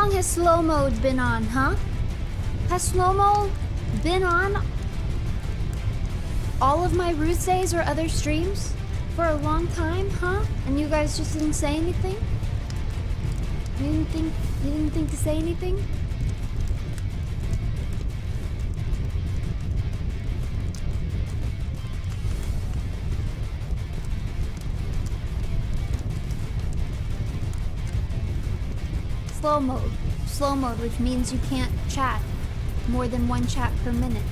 long has slow mode been on, huh? Has slow mode been on all of my RUSEDAYs or other streams for a long time, huh? And you guys just didn't say anything? You didn't think to say anything? Slow mode, which means you can't chat more than one chat per minute.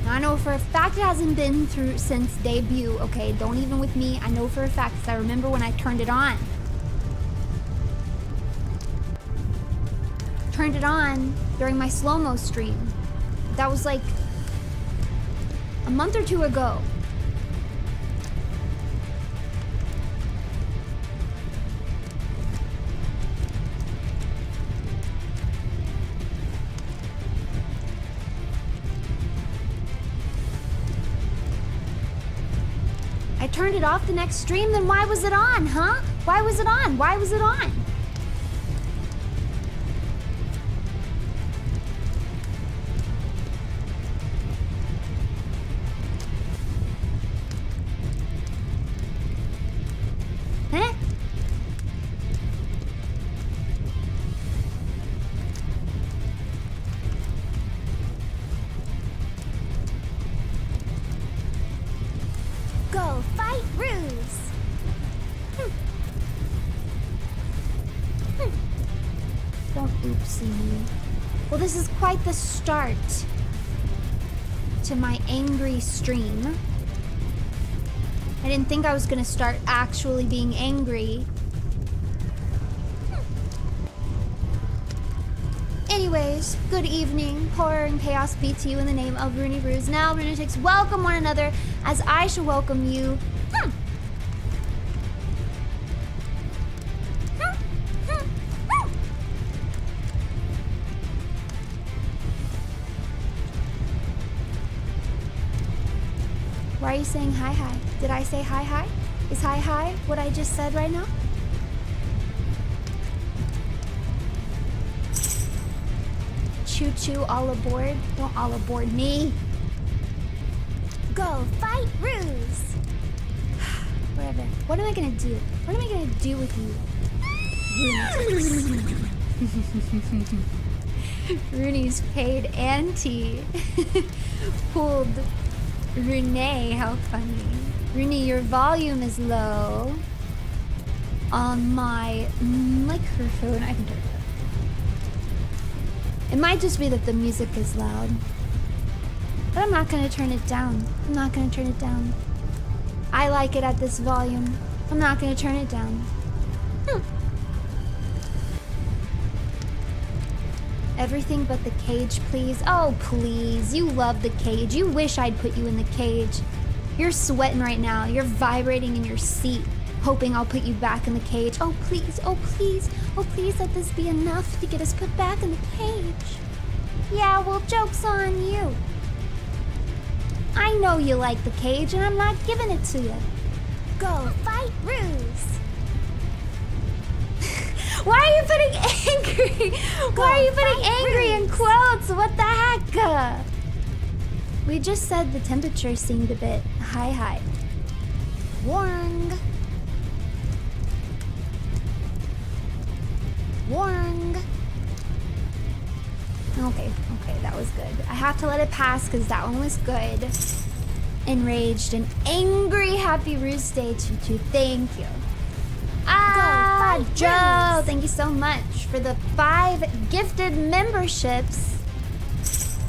Now I know for a fact it hasn't been through since debut, okay? Don't even with me. I know for a fact because I remember when I turned it on. Turned it on during my slow-mo stream. That was like a month or two ago. I turned it off the next stream, then why was it on, huh? Why was it on? Why was it on? Huh? Go fight Ruse! Don't oopsie me. Well, this is quite the start to my angry stream. I didn't think I was gonna start actually being angry. Anyways, good evening. Horror and chaos be to you in the name of Runie Ruse. Now, lunatics, welcome one another as I shall welcome you. Why are you saying hi hi? Did I say hi hi? Is hi hi what I just said right now? Choo choo, all aboard. Don't all aboard me. Go fight Ruse. Whatever. What am I gonna do? What am I gonna do with you? Runie's paid auntie pulled Runie. How funny. Runie, your volume is low on my microphone. I can turn it up. It might just be that the music is loud. But I'm not gonna turn it down. I'm not gonna turn it down. I like it at this volume. I'm not gonna turn it down. Everything but the cage, please. Oh, please. You love the cage. You wish I'd put you in the cage. You're sweating right now. You're vibrating in your seat, hoping I'll put you back in the cage. Oh, please. Oh, please. Oh, please let this be enough to get us put back in the cage. Yeah, well, joke's on you. I know you like the cage, and I'm not giving it to you. Go fight Ruse. Why are you putting angry? Why are you putting angry in quotes? What the heck? We just said the temperature seemed a bit high. Warng. Okay, that was good. I have to let it pass because that one was good. Enraged and angry. Happy RUSEDAY to thank you. Joe, thank you so much for the 5 gifted memberships.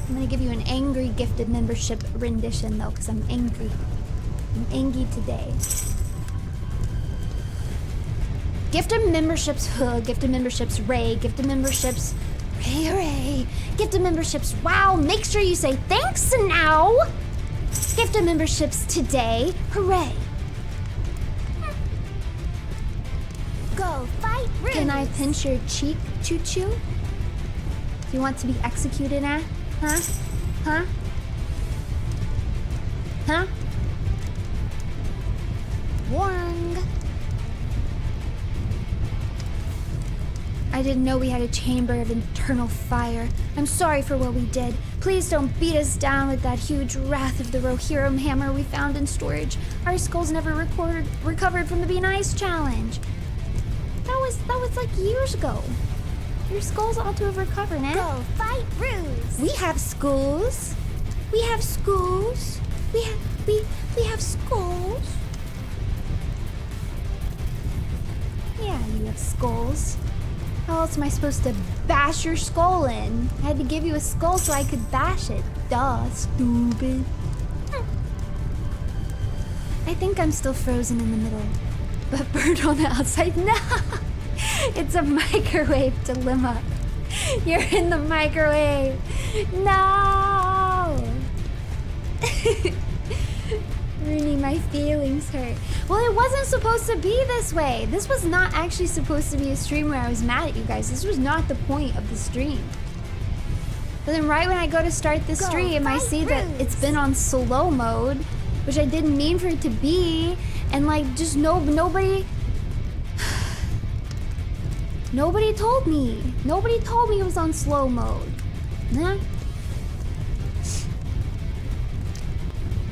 I'm gonna give you an angry gifted membership rendition though, because I'm angry. I'm angry today. Gifted memberships, gifted memberships, Ray, gifted memberships, Ray, gifted memberships, wow, make sure you say thanks now. Gifted memberships today, hooray. Go fight Ruse. Can I pinch your cheek, Choo Choo? Do you want to be executed, Huh? Warng. I didn't know we had a chamber of internal fire. I'm sorry for what we did. Please don't beat us down with that huge wrath of the Rohirrim hammer we found in storage. Our skulls never recovered from the Be Nice challenge. That was like years ago. Your skulls ought to have recovered, eh? Go fight Ruse! We have skulls. We have skulls. We have skulls. Yeah, you have skulls. How else am I supposed to bash your skull in? I had to give you a skull so I could bash it. Duh, stupid. I think I'm still frozen in the middle, but burned on the outside. No! It's a microwave dilemma. You're in the microwave. No! Runie, my feelings hurt. Well, it wasn't supposed to be this way. This was not actually supposed to be a stream where I was mad at you guys. This was not the point of the stream. But then right when I go to start the stream, I see that it's been on slow mode, which I didn't mean for it to be. And like, just nobody... Nobody told me. Nobody told me it was on slow mode. Nah.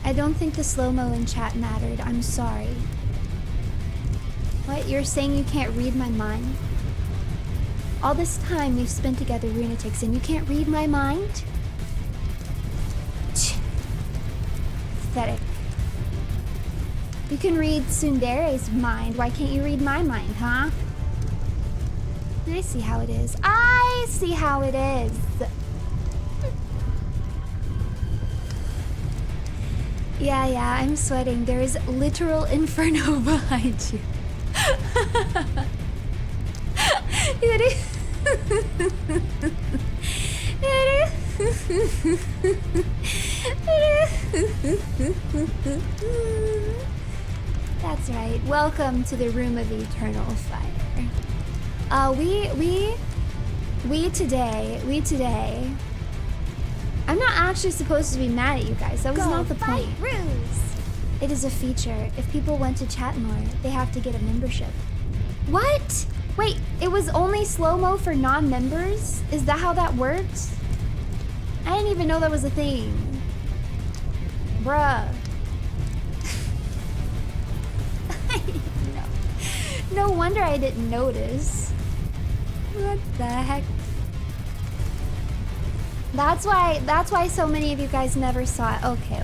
I don't think the slow-mo in chat mattered. I'm sorry. What? You're saying you can't read my mind? All this time we've spent together, lunatics, and you can't read my mind? Pathetic. You can read Tsundere's mind. Why can't you read my mind, huh? I see how it is. I see how it is. Yeah, I'm sweating. There is literal inferno behind you. That's right. Welcome to the Room of Eternal Fire. We today. I'm not actually supposed to be mad at you guys. That was not the point. Ruse. It is a feature. If people want to chat more, they have to get a membership. What? Wait, it was only slow-mo for non-members? Is that how that works? I didn't even know that was a thing. Bruh. I didn't know. No wonder I didn't notice. What the heck? That's why so many of you guys never saw it. Okay.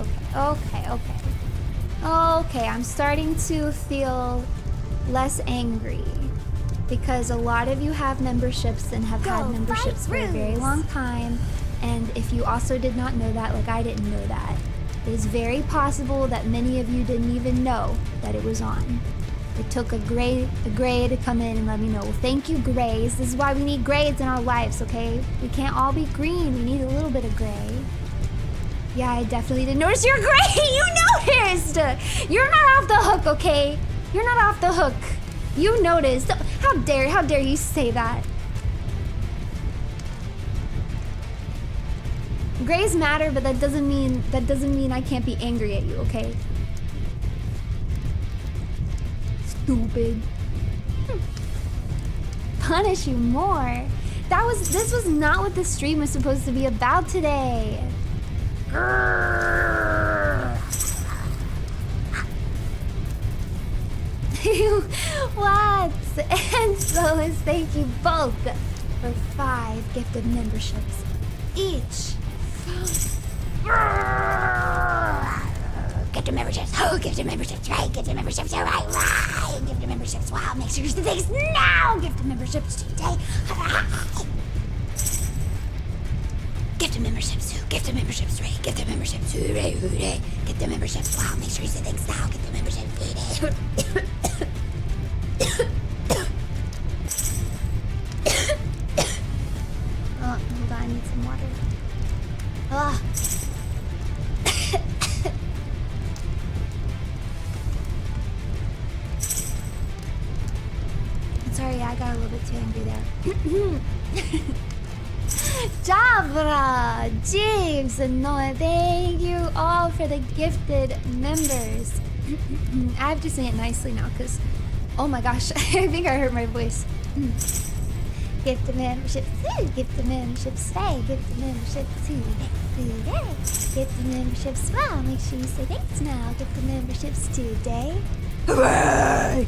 Okay, I'm starting to feel less angry because a lot of you have memberships and have had memberships for a very long time. And if you also did not know that, like I didn't know that, it is very possible that many of you didn't even know that it was on. It took a gray to come in and let me know. Well, thank you, grays. This is why we need grays in our lives, okay? We can't all be green. We need a little bit of gray. Yeah, I definitely didn't notice you're gray. You noticed. You're not off the hook, okay? You're not off the hook. You noticed. How dare you say that? Grays matter, but that doesn't mean I can't be angry at you, okay? Stupid. Punish you more. This was not what the stream was supposed to be about today. What? And so is thank you both for 5 gifted memberships each. Get the memberships. Oh, get the memberships, right? Get the memberships, right? Give the memberships. Wow, make sure you do things now. Give the memberships today. Give the memberships too. Give the memberships, right? Give the memberships, hooray. Get the memberships. Wow, make sure you do things now. Get the memberships, hooray. Oh, hold on, I need some water. Ah. Sorry, I got a little bit too angry there. Jabra, James, and Noah, thank you all for the gifted members. I have to say it nicely now because, oh my gosh, I think I heard my voice. Gift of memberships, gift of memberships, stay, gift of memberships, today. Gift of memberships, wow, make sure you say thanks now. Gift of memberships today. Hooray!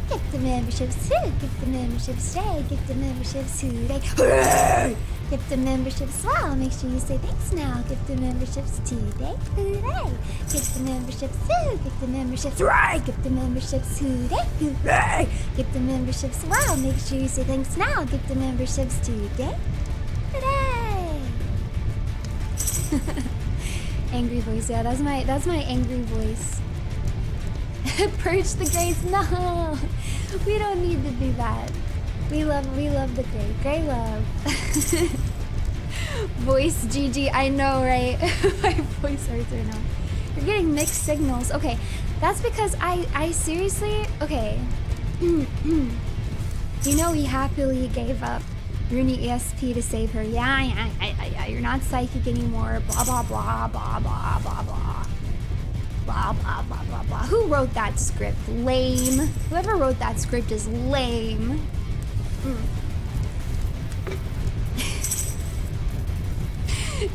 Gift of memberships, gift of memberships, stay, gift of memberships today. Hooray! Gift of memberships, wow, make sure you say thanks now. Gift of memberships today. Hooray! Gift of memberships, gift of memberships, right! Gift of memberships today. Hooray! Gift of memberships, wow, make sure you say thanks now. Gift of memberships today. Hooray! Angry voice, yeah, that's my angry voice. Purge the grays, no! We don't need to do that. We love the gray love. Voice GG, I know, right? My voice hurts right now. You're getting mixed signals. Okay, that's because I seriously, okay. You know, we happily gave up Runie ESP to save her. Yeah, you're not psychic anymore. Blah, blah, blah, blah, blah, blah, blah. Blah, blah, blah, blah, blah. Who wrote that script? Lame. Whoever wrote that script is lame.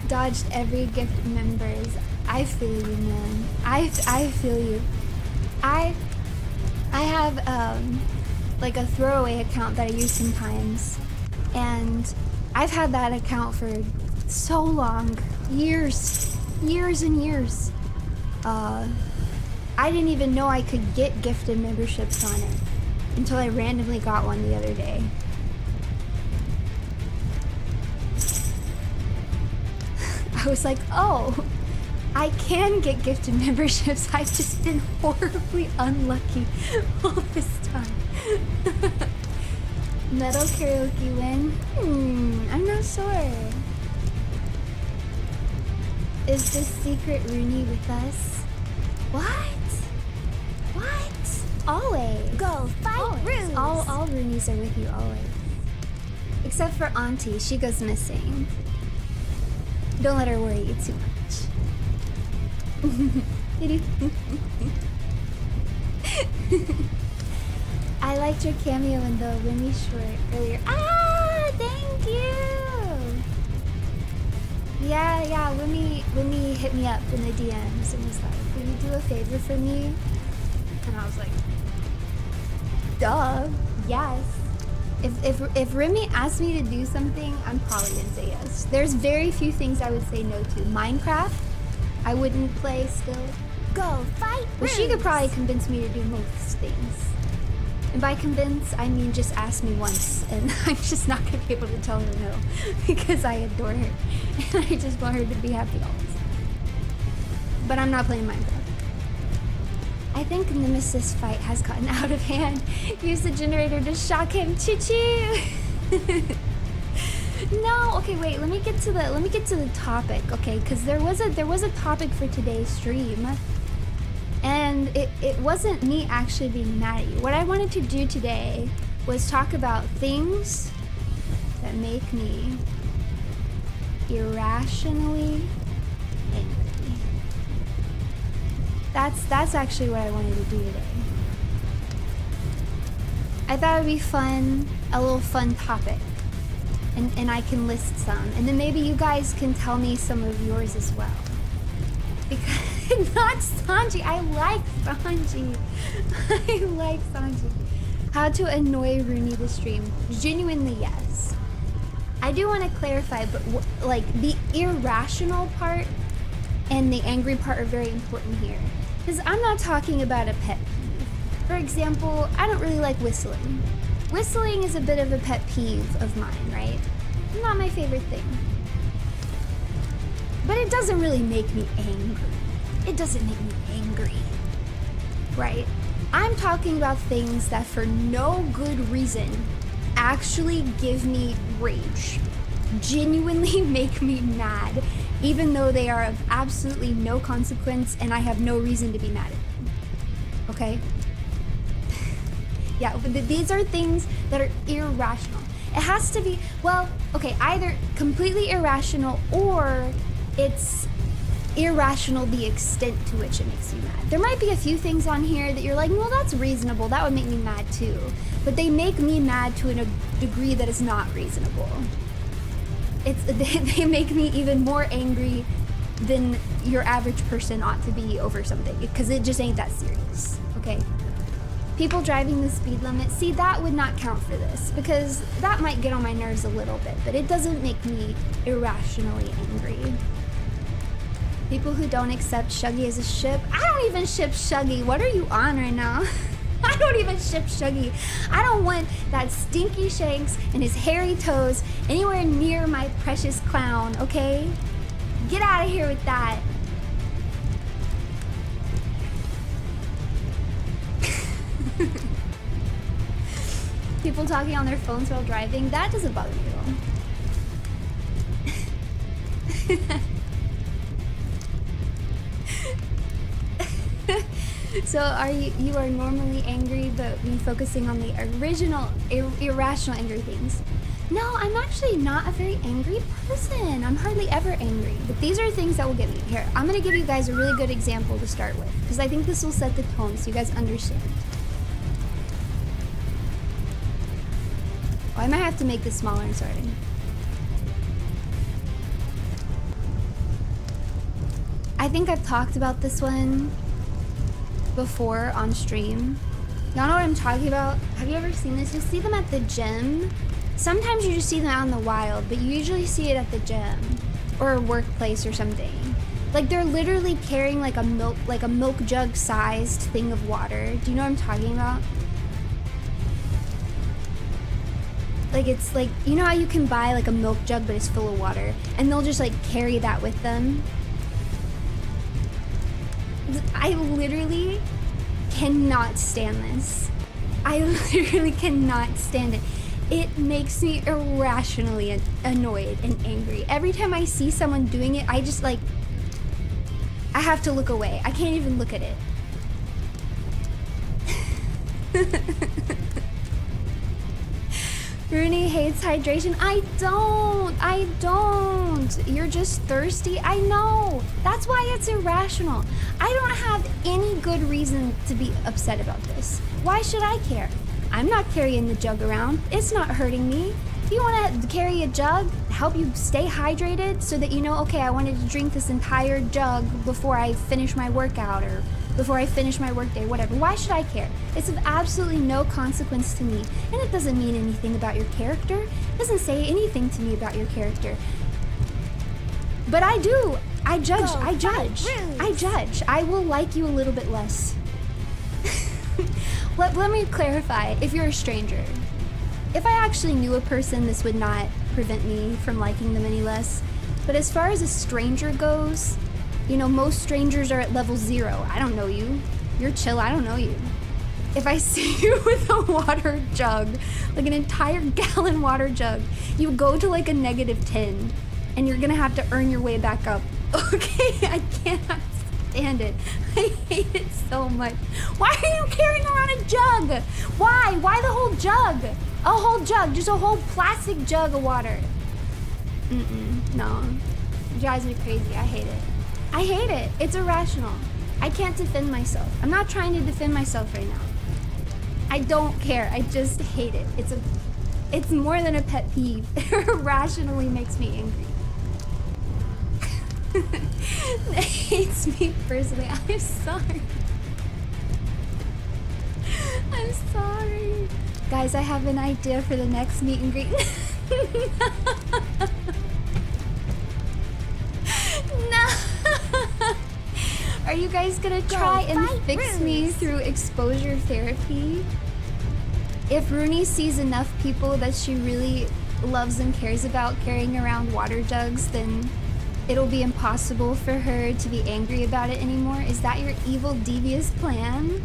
Dodged every gift members. I feel you, man. I feel you. I have like a throwaway account that I use sometimes, and I've had that account for so long, years and years. I didn't even know I could get gifted memberships on it until I randomly got one the other day. I was like, oh, I can get gifted memberships. I've just been horribly unlucky all this time. Metal karaoke win? I'm not sure. Is this secret Runie with us? What? Always. Go fight Ruse. All Runies are with you always. Except for Auntie, she goes missing. Don't let her worry you too much. I liked your cameo in the Runie short earlier. Ah, thank you. Yeah, Runie hit me up in the DMs and was like, will you do a favor for me? And I was like, duh, yes. If Runie asked me to do something, I'm probably gonna say yes. There's very few things I would say no to. Minecraft, I wouldn't play still. Go fight Well, she could probably convince me to do most things. And by convince, I mean just ask me once, and I'm just not gonna be able to tell her no, because I adore her, and I just want her to be happy always. But I'm not playing Minecraft. I think Nemesis fight has gotten out of hand. Use the generator to shock him. Choo-choo! No, okay, wait. Let me get to the topic, okay? Because there was a topic for today's stream, and it wasn't me actually being mad at you. What I wanted to do today was talk about things that make me irrationally angry. That's actually what I wanted to do today. I thought it'd be fun, a little fun topic. And I can list some. And then maybe you guys can tell me some of yours as well. Because, not Sanji, I like Sanji. I like Sanji. How to annoy Runie the stream. Genuinely, yes. I do want to clarify, but like the irrational part and the angry part are very important here. Because I'm not talking about a pet peeve. For example, I don't really like whistling. Whistling is a bit of a pet peeve of mine, right? Not my favorite thing. But it doesn't really make me angry. It doesn't make me angry, right? I'm talking about things that for no good reason actually give me rage. Genuinely make me mad, even though they are of absolutely no consequence and I have no reason to be mad at them. Okay? Yeah, these are things that are irrational. It has to be, well, okay, either completely irrational or it's irrational the extent to which it makes you mad. There might be a few things on here that you're like, well, that's reasonable. That would make me mad too. But they make me mad to a degree that is not reasonable. They make me even more angry than your average person ought to be over something, because it just ain't that serious, okay? People driving the speed limit, see, that would not count for this, because that might get on my nerves a little bit, but it doesn't make me irrationally angry. People who don't accept Shuggy as a ship, I don't even ship Shuggy. What are you on right now? I don't even ship Shuggy. I don't want that stinky Shanks and his hairy toes anywhere near my precious clown, okay? Get out of here with that. People talking on their phones while driving, that doesn't bother me at all. So you are normally angry, but be focusing on the irrational angry things. No, I'm actually not a very angry person. I'm hardly ever angry. But these are things that will get me. Here, I'm going to give you guys a really good example to start with, because I think this will set the tone so you guys understand. Oh, I might have to make this smaller and starting. I think I've talked about this one before on stream. Y'all know what I'm talking about? Have you ever seen this? You'll see them at the gym. Sometimes you just see them out in the wild, but you usually see it at the gym or a workplace or something. Like they're literally carrying like a milk jug sized thing of water. Do you know what I'm talking about? Like it's like, you know how you can buy like a milk jug but it's full of water, and they'll just like carry that with them. I literally cannot stand this. I literally cannot stand it. It makes me irrationally annoyed and angry. Every time I see someone doing it, I just like, I have to look away. I can't even look at it. Runie hates hydration. I don't. You're just thirsty. I know. That's why it's irrational. I don't have any good reason to be upset about this. Why should I care? I'm not carrying the jug around. It's not hurting me. If you want to carry a jug, help you stay hydrated so that you know, okay, I wanted to drink this entire jug before I finish my workout or before I finish my workday, whatever. Why should I care? It's of absolutely no consequence to me, and it doesn't mean anything about your character. It doesn't say anything to me about your character. But I do. I judge. I judge. I will like you a little bit less. Let me clarify, if you're a stranger. If I actually knew a person, this would not prevent me from liking them any less. But as far as a stranger goes, you know, most strangers are at level 0. I don't know you. You're chill, I don't know you. If I see you with a water jug, like an entire gallon water jug, you go to like a -10, and you're gonna have to earn your way back up. Okay, I cannot stand it. I hate it so much. Why are you carrying around a jug? Why? Why the whole jug? A whole jug, just a whole plastic jug of water. No. It drives me crazy. I hate it. I hate it. It's irrational. I can't defend myself. I'm not trying to defend myself right now. I don't care. I just hate it. It's more than a pet peeve. It irrationally makes me angry. It hates me personally. I'm sorry. I'm sorry. Guys, I have an idea for the next meet and greet. No. Are you guys gonna try and fix me through exposure therapy? If Runie sees enough people that she really loves and cares about carrying around water jugs, then it'll be impossible for her to be angry about it anymore. Is that your evil, devious plan?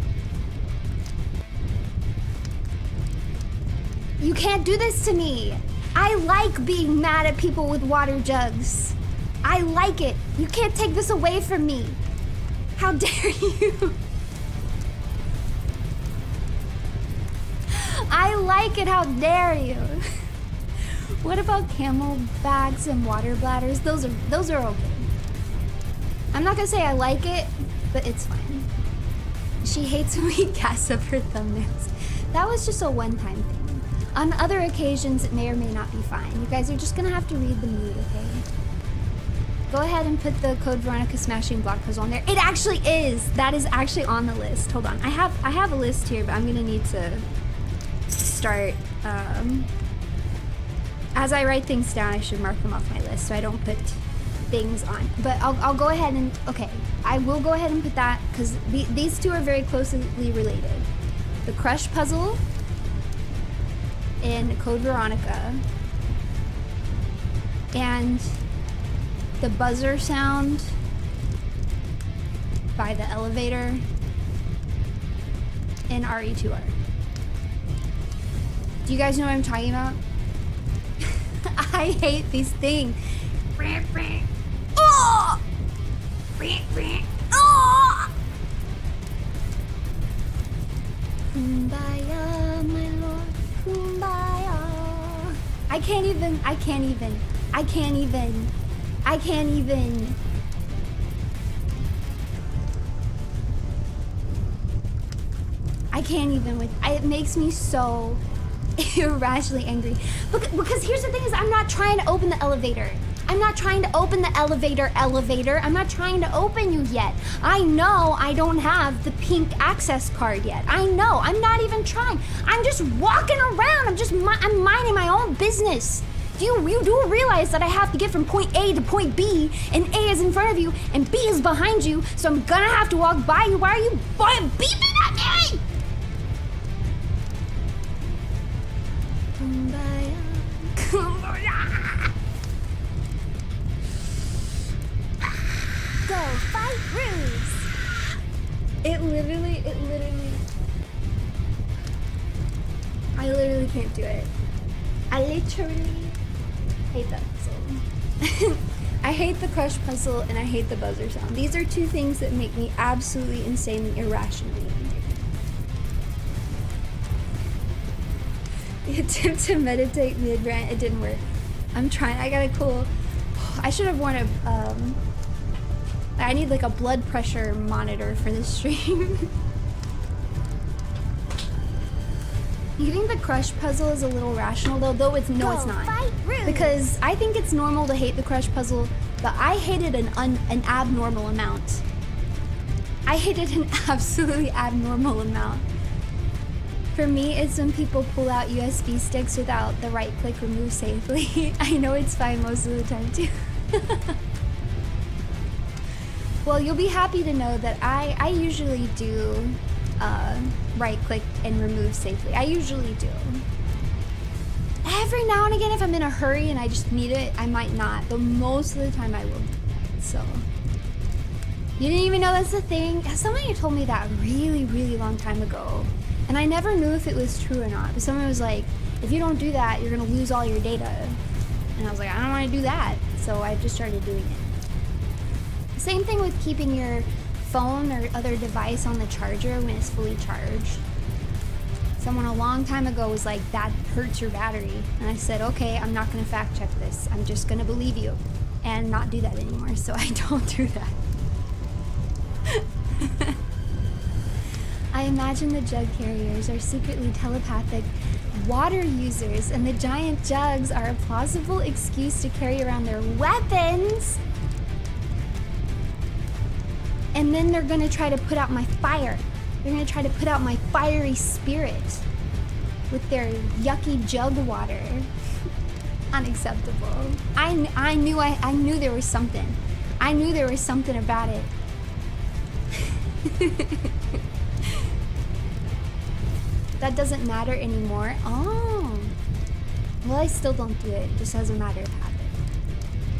You can't do this to me. I like being mad at people with water jugs. I like it. You can't take this away from me. How dare you? I like it, how dare you? What about camel bags and water bladders? Those are okay. I'm not gonna say I like it, but it's fine. She hates when we gas up her thumbnails. That was just a one-time thing. On other occasions, it may or may not be fine. You guys are just gonna have to read the mood, okay? Go ahead and put the Code Veronica Smashing Block Puzzle on there. It actually is! That is actually on the list. Hold on. I have a list here, but I'm gonna need to start, as I write things down, I should mark them off my list so I don't put things on. But I'll go ahead and, okay. I will go ahead and put that, because these two are very closely related. The Crush Puzzle in Code Veronica, and the buzzer sound by the elevator in RE2R. Do you guys know what I'm talking about? I hate these things. Oh! Oh! Kumbaya, my lord, kumbaya. I can't even. I can't even with, it makes me so irrationally angry. Because here's the thing is, I'm not trying to open the elevator. I'm not trying to open the elevator. I'm not trying to open you yet. I know I don't have the pink access card yet. I know. I'm not even trying. I'm just walking around. I'm minding my own business. You do realize that I have to get from point A to point B, and A is in front of you, and B is behind you, so I'm gonna have to walk by you. Why are you beeping at me? Kumbaya. Kumbaya. Go fight Ruse. It literally, I literally can't do it. I literally hate that puzzle. I hate the Crush Puzzle and I hate the buzzer sound. These are two things that make me absolutely insanely irrationally angry. The attempt to meditate mid-rant, it didn't work. I'm trying, I got a cool, I should have worn a, I need like a blood pressure monitor for this stream. You think the Crush Puzzle is a little rational though it's no, it's not. Because I think it's normal to hate the Crush Puzzle, but I hated an abnormal amount. I hated an absolutely abnormal amount. For me, it's when people pull out USB sticks without the right click remove safely. I know it's fine most of the time too. Well, you'll be happy to know that I usually do right click and remove safely. I usually do. Every now and again, if I'm in a hurry and I just need it, I might not, but most of the time I will. So, you didn't even know that's the thing? Somebody told me that a really, really long time ago, and I never knew if it was true or not, but someone was like, if you don't do that, you're gonna lose all your data. And I was like, I don't wanna do that, so I just started doing it. Same thing with keeping your phone or other device on the charger when it's fully charged. Someone a long time ago was like, that hurts your battery. And I said, okay, I'm not gonna fact check this. I'm just gonna believe you and not do that anymore, so I don't do that. I imagine the jug carriers are secretly telepathic water users, and the giant jugs are a plausible excuse to carry around their weapons. And then they're gonna try to put out my fire. They're gonna try to put out my fiery spirit with their yucky jug water. Unacceptable. I knew there was something. I knew there was something about it. That doesn't matter anymore. Oh. Well, I still don't do it, just as a matter of habit.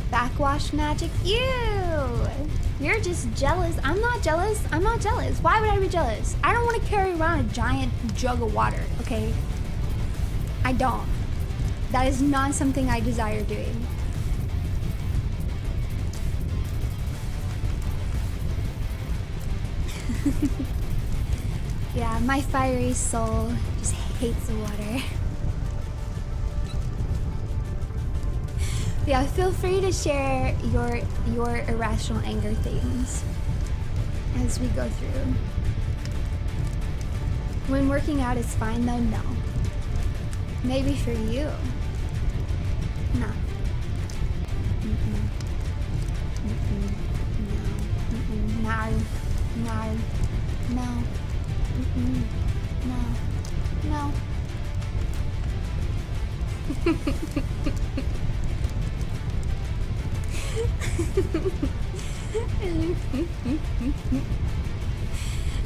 Backwash magic? Ew! You're just jealous. I'm not jealous. I'm not jealous. Why would I be jealous? I don't want to carry around a giant jug of water, okay? I don't. That is not something I desire doing. Yeah, my fiery soul just hates the water. Yeah, feel free to share your irrational anger things as we go through. When working out is fine though, no. Maybe for you. No. No. No. No. No. No.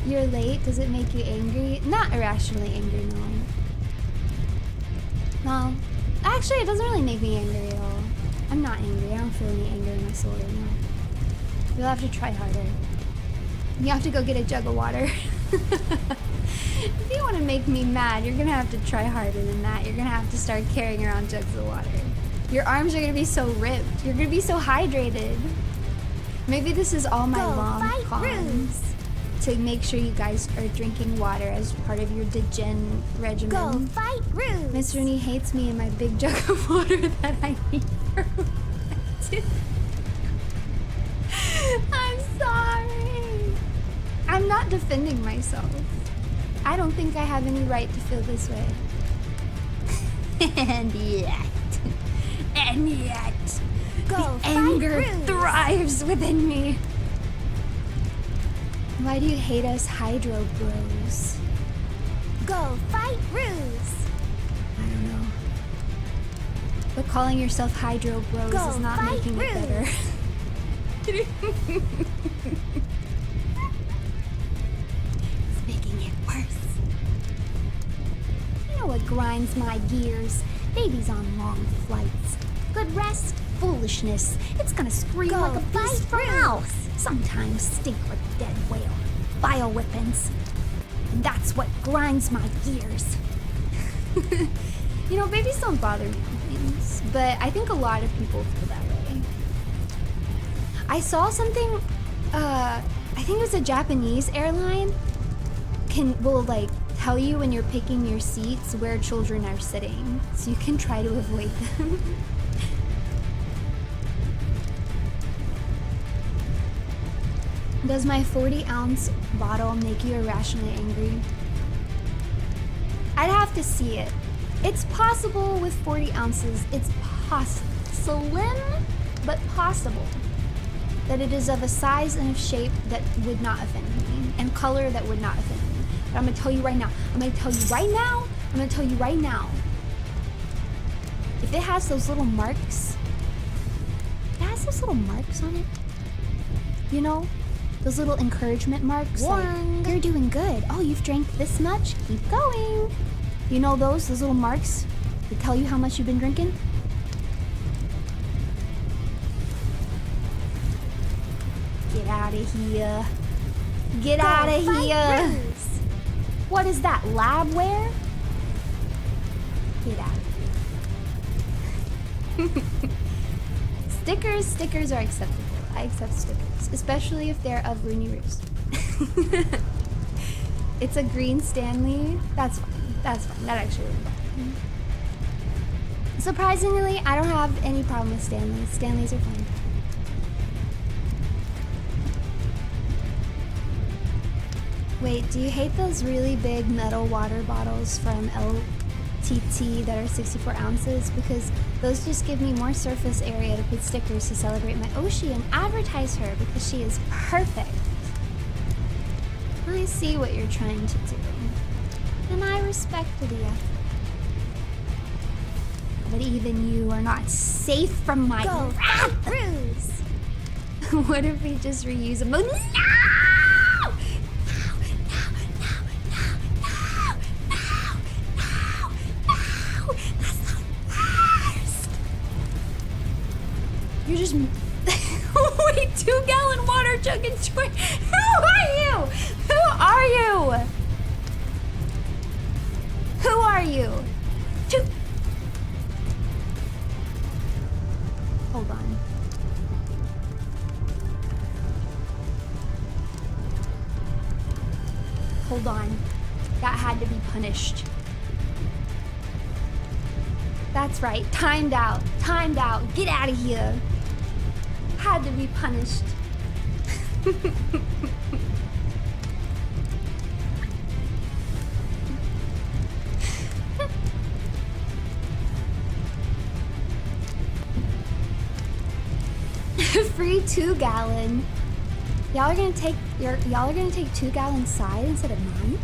You're late? Does it make you angry? Not irrationally angry, no. No. Actually, it doesn't really make me angry at all. I'm not angry. I don't feel any anger in my soul right now. You'll have to try harder. You have to go get a jug of water. If you want to make me mad, you're going to have to try harder than that. You're going to have to start carrying around jugs of water. Your arms are going to be so ripped. You're going to be so hydrated. Maybe this is all my long cons to make sure you guys are drinking water as part of your degen regimen. Go fight Ruse! Miss Runie hates me and my big jug of water that I need for I'm sorry. I'm not defending myself. I don't think I have any right to feel this way. And yet, Go the anger fight Ruse! thrives within me. Why do you hate us hydro bros? Go fight Ruse! I don't know. But calling yourself hydro bros Go is not fight making it better. It's making it worse. You know what grinds my gears? Babies on long flights. Good rest, foolishness. It's gonna scream Go like a beast fight from Ruse! hell. Sometimes stink like a dead whale. Bioweapons. And that's what grinds my gears. You know, babies don't bother me on things, but I think a lot of people feel that way. I saw something, I think it was a Japanese airline, will like tell you when you're picking your seats where children are sitting, so you can try to avoid them. Does my 40-ounce bottle make you irrationally angry? I'd have to see it. It's possible with 40 ounces. It's slim, but possible that it is of a size and of shape that would not offend me, and color that would not offend me. But I'm gonna tell you right now. I'm gonna tell you right now. If it has those little marks, on it. You know? Those little encouragement marks, like, you're doing good. Oh, you've drank this much? Keep going. You know those little marks that tell you how much you've been drinking? Get out of here. Get out of here. Ruse! What is that, labware? Get out of here. Stickers are acceptable. I accept stickers, especially if they're of Runie Ruse. It's a green Stanley. That's fine. That actually wouldn't bother me. Surprisingly, I don't have any problem with Stanleys. Stanleys are fine. Wait, do you hate those really big metal water bottles from LTT that are 64 ounces? Because those just give me more surface area to put stickers to celebrate my Oshi and advertise her because she is perfect. I see what you're trying to do, and I respect the effort. But even you are not safe from my Go wrath. fight Ruse! What if we just reuse them? No! You're just wait, 2-gallon water jug and joy. Who are you? Who are you? Who are you? Hold on. Hold on. That had to be punished. That's right. Timed out. Timed out. Get out of here. Had to be punished. Free 2-gallon. Y'all are gonna take 2-gallon side instead of mine?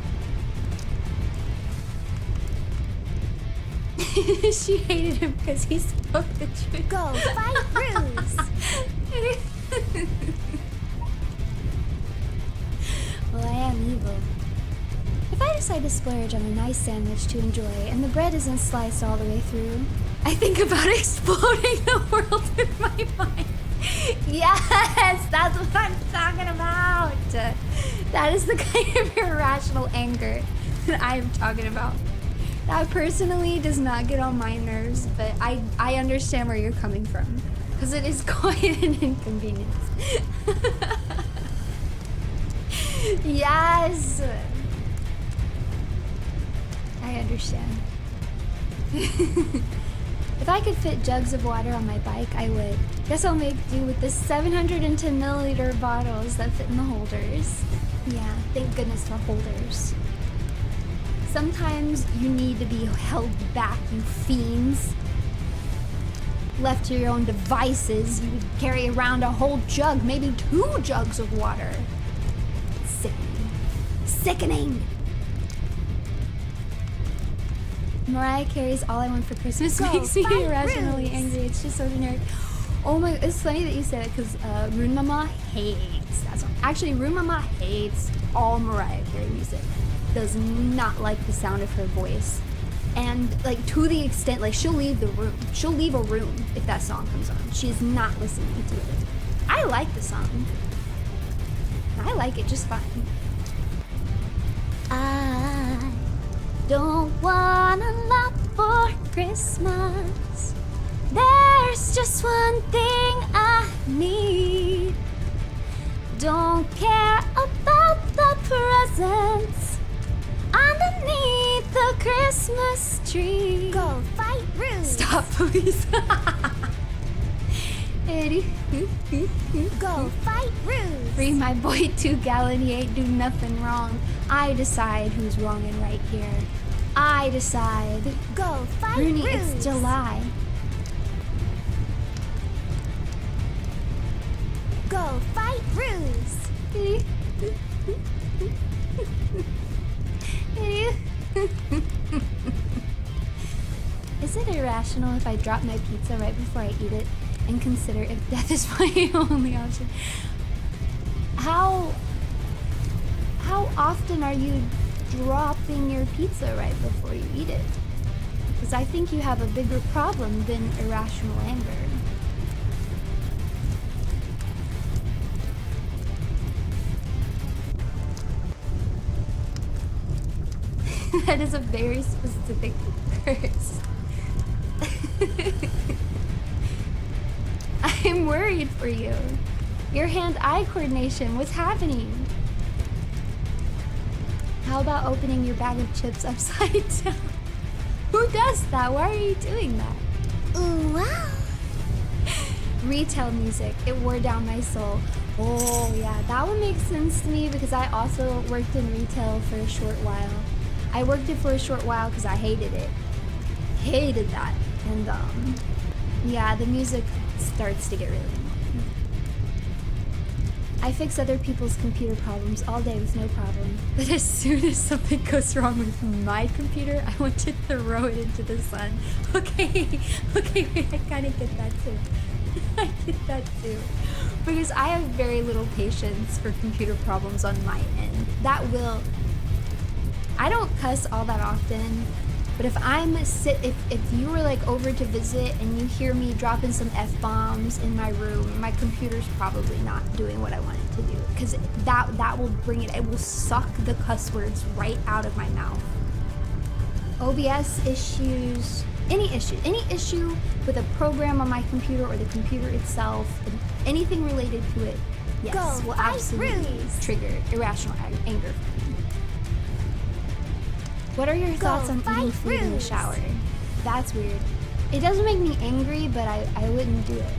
She hated him because he spoke the truth. Go fight Ruse. Well, I am evil. If I decide to splurge on a nice sandwich to enjoy and the bread isn't sliced all the way through, I think about exploding the world in my mind. Yes, that's what I'm talking about. That is the kind of irrational anger that I am talking about. That personally does not get on my nerves, but I understand where you're coming from. Because it is quite an inconvenience. Yes! I understand. If I could fit jugs of water on my bike, I would. Guess I'll make do with the 710 milliliter bottles that fit in the holders. Yeah, thank goodness for holders. Sometimes you need to be held back, you fiends. Left to your own devices, you would carry around a whole jug, maybe 2 jugs of water. Sickening. Sickening! Mariah Carey's All I Want for Christmas makes me irrationally angry. It's just so generic. Oh my, it's funny that you said it because Runie Mama hates that song. Actually, Runie Mama hates all Mariah Carey music. Does not like the sound of her voice. And like to the extent, like she'll leave the room. She'll leave a room if that song comes on. She's not listening to it. I like the song. I like it just fine. I don't want a lot for Christmas. There's just one thing I need. Don't care about the presents underneath the Christmas tree. Go fight Ruse. Stop, please. Go fight Ruse. Free my boy 2-gallon, he ain't do nothing wrong. I decide who's wrong and right here. I decide. Go fight Runie, Ruse. it's July. Go fight Ruse. Is it irrational if I drop my pizza right before I eat it and consider if death is my only option? How often are you dropping your pizza right before you eat it? Because I think you have a bigger problem than irrational anger. That is a very specific curse. I'm worried for you. Your hand-eye coordination, what's happening? How about opening your bag of chips upside down? Who does that? Why are you doing that? Ooh, wow. Retail music, it wore down my soul. Oh yeah, that one makes sense to me because I also worked in retail for a short while. I worked it for a short while because I hated it. Hated that. And yeah, the music starts to get really annoying. I fix other people's computer problems all day with no problem. But as soon as something goes wrong with my computer, I want to throw it into the sun. Okay, I kind of get that too. I get that too. Because I have very little patience for computer problems on my end. I don't cuss all that often, but if if you were like over to visit and you hear me dropping some F-bombs in my room, my computer's probably not doing what I want it to do. Because that will bring it will suck the cuss words right out of my mouth. OBS issues, any issue with a program on my computer or the computer itself, anything related to it, yes, will absolutely trigger irrational anger for me. What are your thoughts on eating food in the shower? That's weird. It doesn't make me angry, but I wouldn't do it.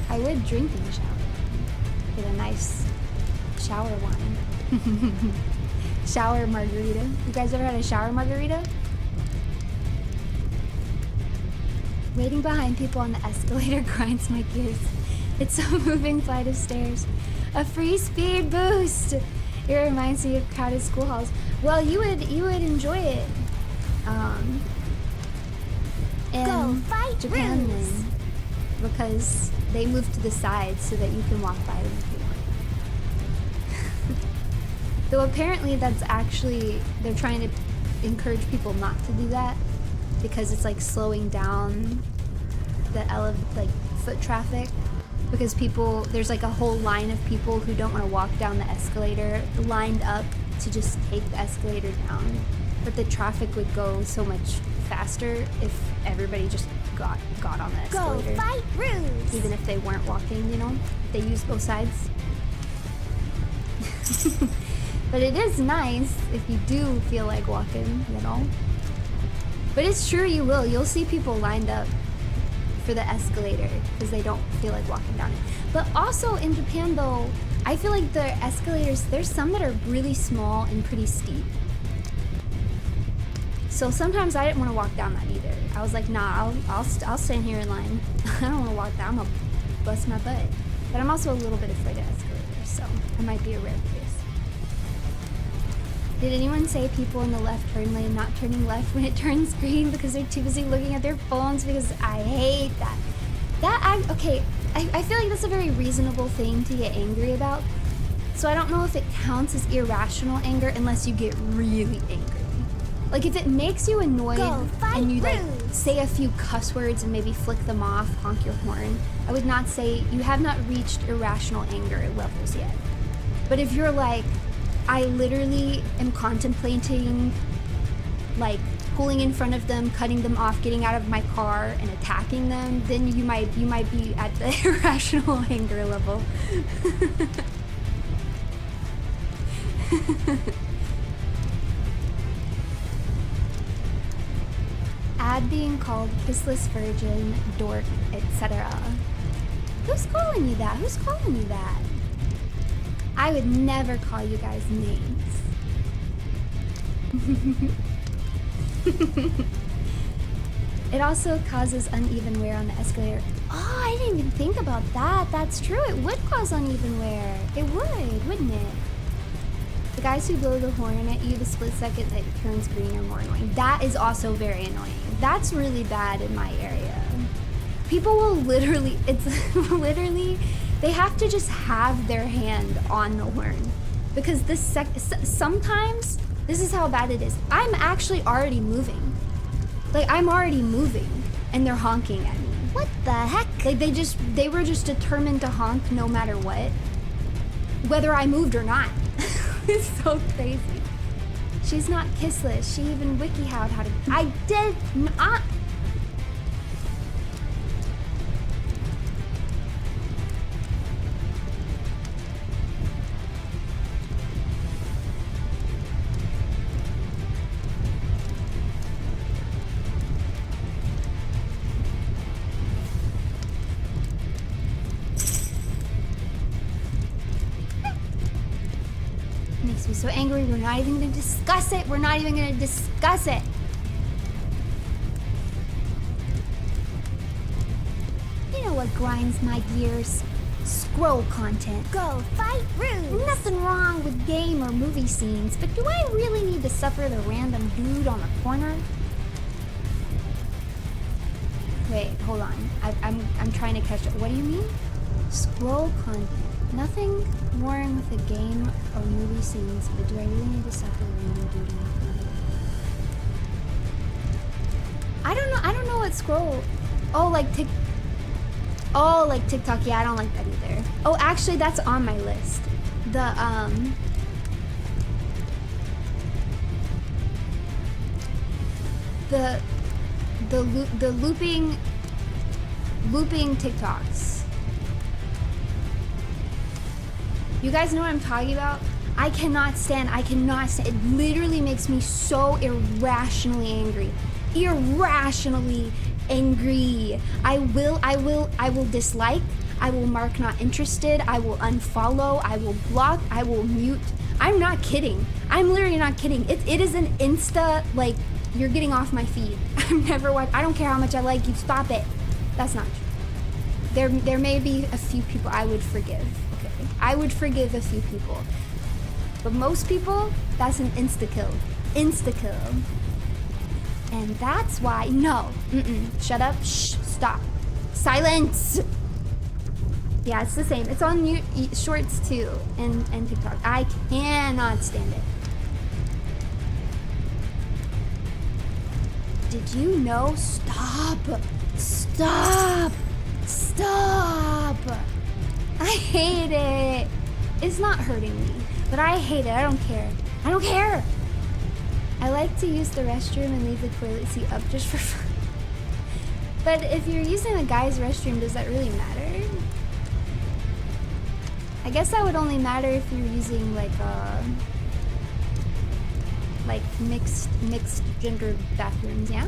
I would drink in the shower. Get a nice shower wine. Shower margarita. You guys ever had a shower margarita? Waiting behind people on the escalator grinds my gears. It's a moving flight of stairs. A free speed boost. It reminds me of crowded school halls. Well, you would enjoy it. In Japan then, because they move to the sides so that you can walk by them if you want. Though apparently that's actually, they're trying to encourage people not to do that because it's like slowing down the foot traffic, because people, there's like a whole line of people who don't want to walk down the escalator lined up to just take the escalator down, but the traffic would go so much faster if everybody just got on the escalator. Go fight Ruse! Even if they weren't walking, you know? They use both sides. But it is nice if you do feel like walking, you know? But it's true, you will. You'll see people lined up for the escalator because they don't feel like walking down it. But also in Japan though, I feel like the escalators, there's some that are really small and pretty steep. So sometimes I didn't want to walk down that either. I was like, nah, I'll stand here in line. I don't want to walk down. I'm gonna bust my butt. But I'm also a little bit afraid of escalators, so I might be a rare case. Did anyone say people in the left turn lane not turning left when it turns green because they're too busy looking at their phones? Because I hate that. Okay, I feel like that's a very reasonable thing to get angry about. So I don't know if it counts as irrational anger unless you get really angry. Like if it makes you annoyed and you like say a few cuss words and maybe flick them off, honk your horn, I would not say you have not reached irrational anger levels yet. But if you're like, I literally am contemplating like pulling in front of them, cutting them off, getting out of my car and attacking them, then you might be at the irrational anger level. Ad being called kissless virgin, dork, etc. Who's calling you that? Who's calling you that? I would never call you guys names. It also causes uneven wear on the escalator. Oh, I didn't even think about that. That's true. It would cause uneven wear. It would, wouldn't it? The guys who blow the horn at you the split second that it turns green are more annoying. That is also very annoying. That's really bad in my area. People will literally, they have to just have their hand on the horn. Because sometimes, this is how bad it is. I'm actually already moving. Like, I'm already moving, and they're honking at me. What the heck? Like, they were just determined to honk no matter what. Whether I moved or not. It's so crazy. She's not kissless. She even wiki-howed how to... I did not... Makes me so angry. We're not even gonna discuss it. We're not even gonna discuss it. You know what grinds my gears? Scroll content. Go fight Ruse! Nothing wrong with game or movie scenes, but do I really need to suffer the random dude on the corner? Wait, hold on. I'm trying to catch up. What do you mean? Scroll content. Nothing wrong with the game or movie scenes, but do I really need to suffer the random dude on the corner? I don't know what scroll. Oh, like TikTok. Yeah, I don't like that either. Oh, actually, that's on my list. The looping TikToks. You guys know what I'm talking about? I cannot stand. It literally makes me so irrationally angry. Irrationally angry. I will dislike. I will mark not interested. I will unfollow. I will block. I will mute. I'm not kidding. I'm literally not kidding. It is an insta, like, you're getting off my feed. I'm never watching. I don't care how much I like you. Stop it. That's not true. There may be a few people I would forgive. Okay, I would forgive a few people, but most people, that's an insta kill. Insta kill. And that's why no. Shut up. Shh. Stop. Silence. Yeah, it's the same. It's on shorts too, and TikTok. I cannot stand it. Did you know? Stop. Stop. Stop. I hate it. It's not hurting me, but I hate it. I don't care. I don't care. I like to use the restroom and leave the toilet seat up just for fun. But if you're using a guy's restroom, does that really matter? I guess that would only matter if you're using like mixed gender bathrooms, yeah?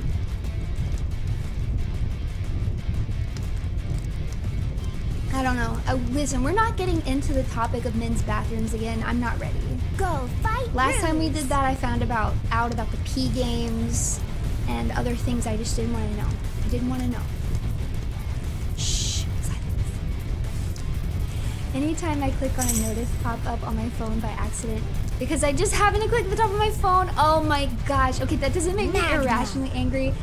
I don't know. Listen, we're not getting into the topic of men's bathrooms again. I'm not ready. Go fight. Last time we did that, I found out about the P games and other things I just didn't want to know. I didn't want to know. Shh. Silence. Anytime I click on a notice pop up on my phone by accident, because I just happened to click the top of my phone. Oh my gosh. Okay, that doesn't make me irrationally angry.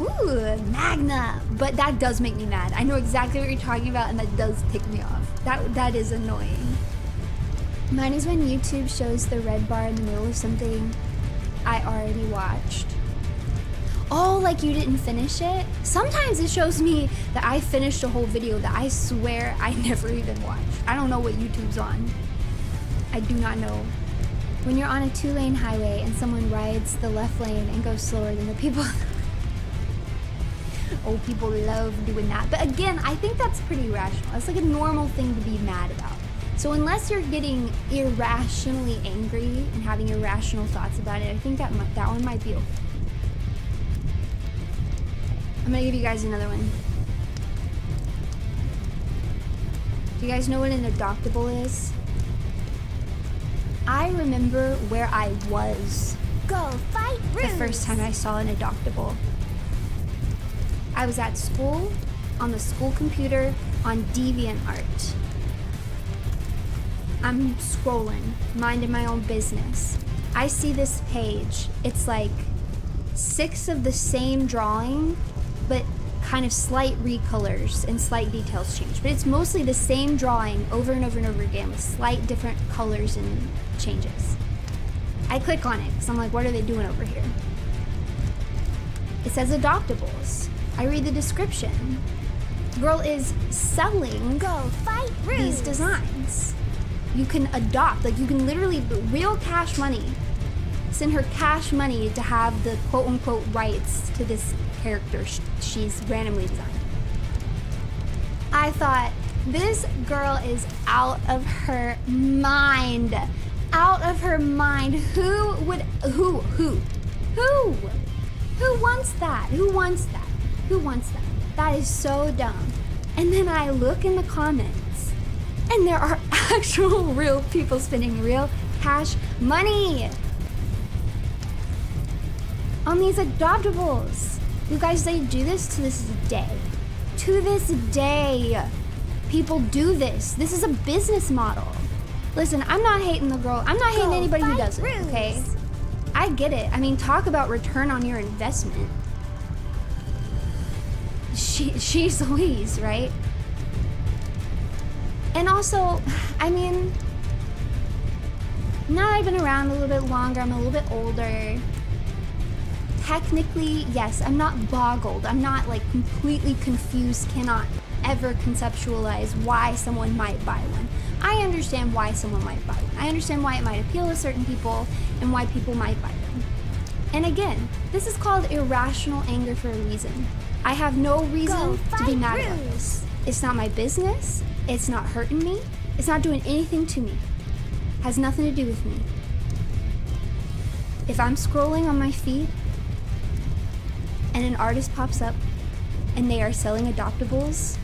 Ooh, Magna. But that does make me mad. I know exactly what you're talking about, and that does tick me off. That is annoying. Mine is when YouTube shows the red bar in the middle of something I already watched. Oh, like you didn't finish it? Sometimes it shows me that I finished a whole video that I swear I never even watched. I don't know what YouTube's on. I do not know. When you're on a 2-lane highway and someone rides the left lane and goes slower than the people... Oh, people love doing that. But again, I think that's pretty rational. That's like a normal thing to be mad about. So unless you're getting irrationally angry and having irrational thoughts about it, I think that one might be okay. I'm gonna give you guys another one. Do you guys know what an adoptable is? I remember where I was Go fight. the first time I saw an adoptable. I was at school, on the school computer, on DeviantArt. I'm scrolling, minding my own business. I see this page. It's like 6 of the same drawing, but kind of slight recolors and slight details change. But it's mostly the same drawing over and over and over again with slight different colors and changes. I click on it because I'm like, what are they doing over here? It says adoptables. I read the description. Girl is selling Go fight. these designs. You can adopt, like you can literally, real cash money, send her cash money to have the quote-unquote rights to this character she's randomly designed. I thought, this girl is out of her mind. Out of her mind. Who wants that? Who wants that? Who wants that? That is so dumb. And then I look in the comments, and there are actual real people spending real cash money on these adoptables. You guys, they do this to this day. To this day, people do this. This is a business model. Listen, I'm not hating the girl. I'm not hating anybody who does it, okay? I get it. I mean, talk about return on your investment. She's Louise, right? And also, I mean, now I've been around a little bit longer, I'm a little bit older. Technically, yes, I'm not boggled. I'm not like completely confused, cannot ever conceptualize why someone might buy one. I understand why someone might buy one. I understand why it might appeal to certain people and why people might buy them. And again, this is called irrational anger for a reason. I have no reason to be mad about this. It's not my business. It's not hurting me. It's not doing anything to me. Has nothing to do with me. If I'm scrolling on my feed and an artist pops up and they are selling adoptables,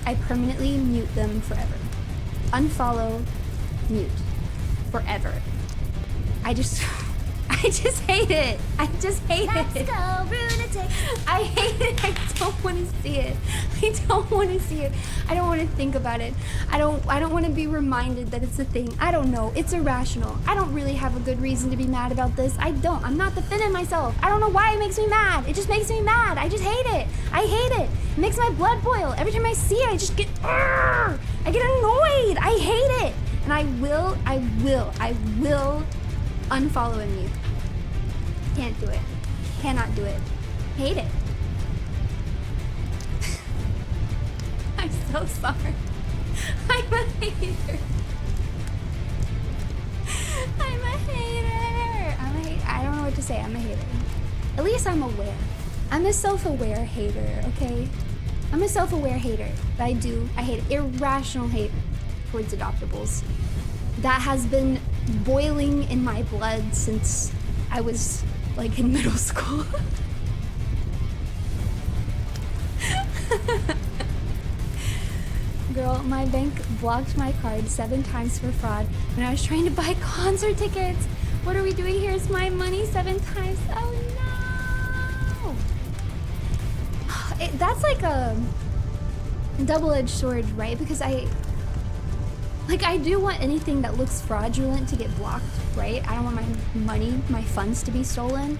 I permanently mute them forever. Unfollow, mute. Forever. I just hate it. I just hate Let's it. go, Runie. I hate it. I don't want to see it. I don't want to see it. I don't want to think about it. I don't want to be reminded that it's a thing. I don't know. It's irrational. I don't really have a good reason to be mad about this. I don't. I'm not defending myself. I don't know why it makes me mad. It just makes me mad. I just hate it. I hate it. It makes my blood boil. Every time I see it, I just get, I get annoyed. I hate it. And I will unfollow and mute. Can't do it. Cannot do it. Hate it. I'm so sorry. I'm a hater. I'm a hater. I don't know what to say. I'm a hater. At least I'm aware. I'm a self-aware hater, okay? I'm a self-aware hater. I hate it. Irrational hate towards adoptables. That has been boiling in my blood since I was like in middle school. Girl, my bank blocked my card 7 times for fraud when I was trying to buy concert tickets. What are we doing here? It's my money 7 times. Oh no! That's like a double-edged sword, right? Because I do want anything that looks fraudulent to get blocked, right? I don't want my money, my funds to be stolen.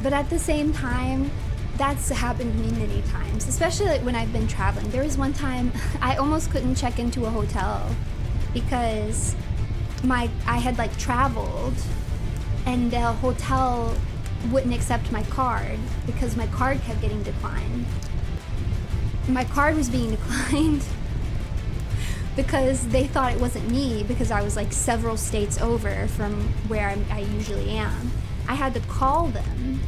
But at the same time, that's happened to me many times, especially like when I've been traveling. There was one time I almost couldn't check into a hotel because I had like traveled and the hotel wouldn't accept my card because my card kept getting declined. My card was being declined because they thought it wasn't me because I was like several states over from where I usually am. I had to call them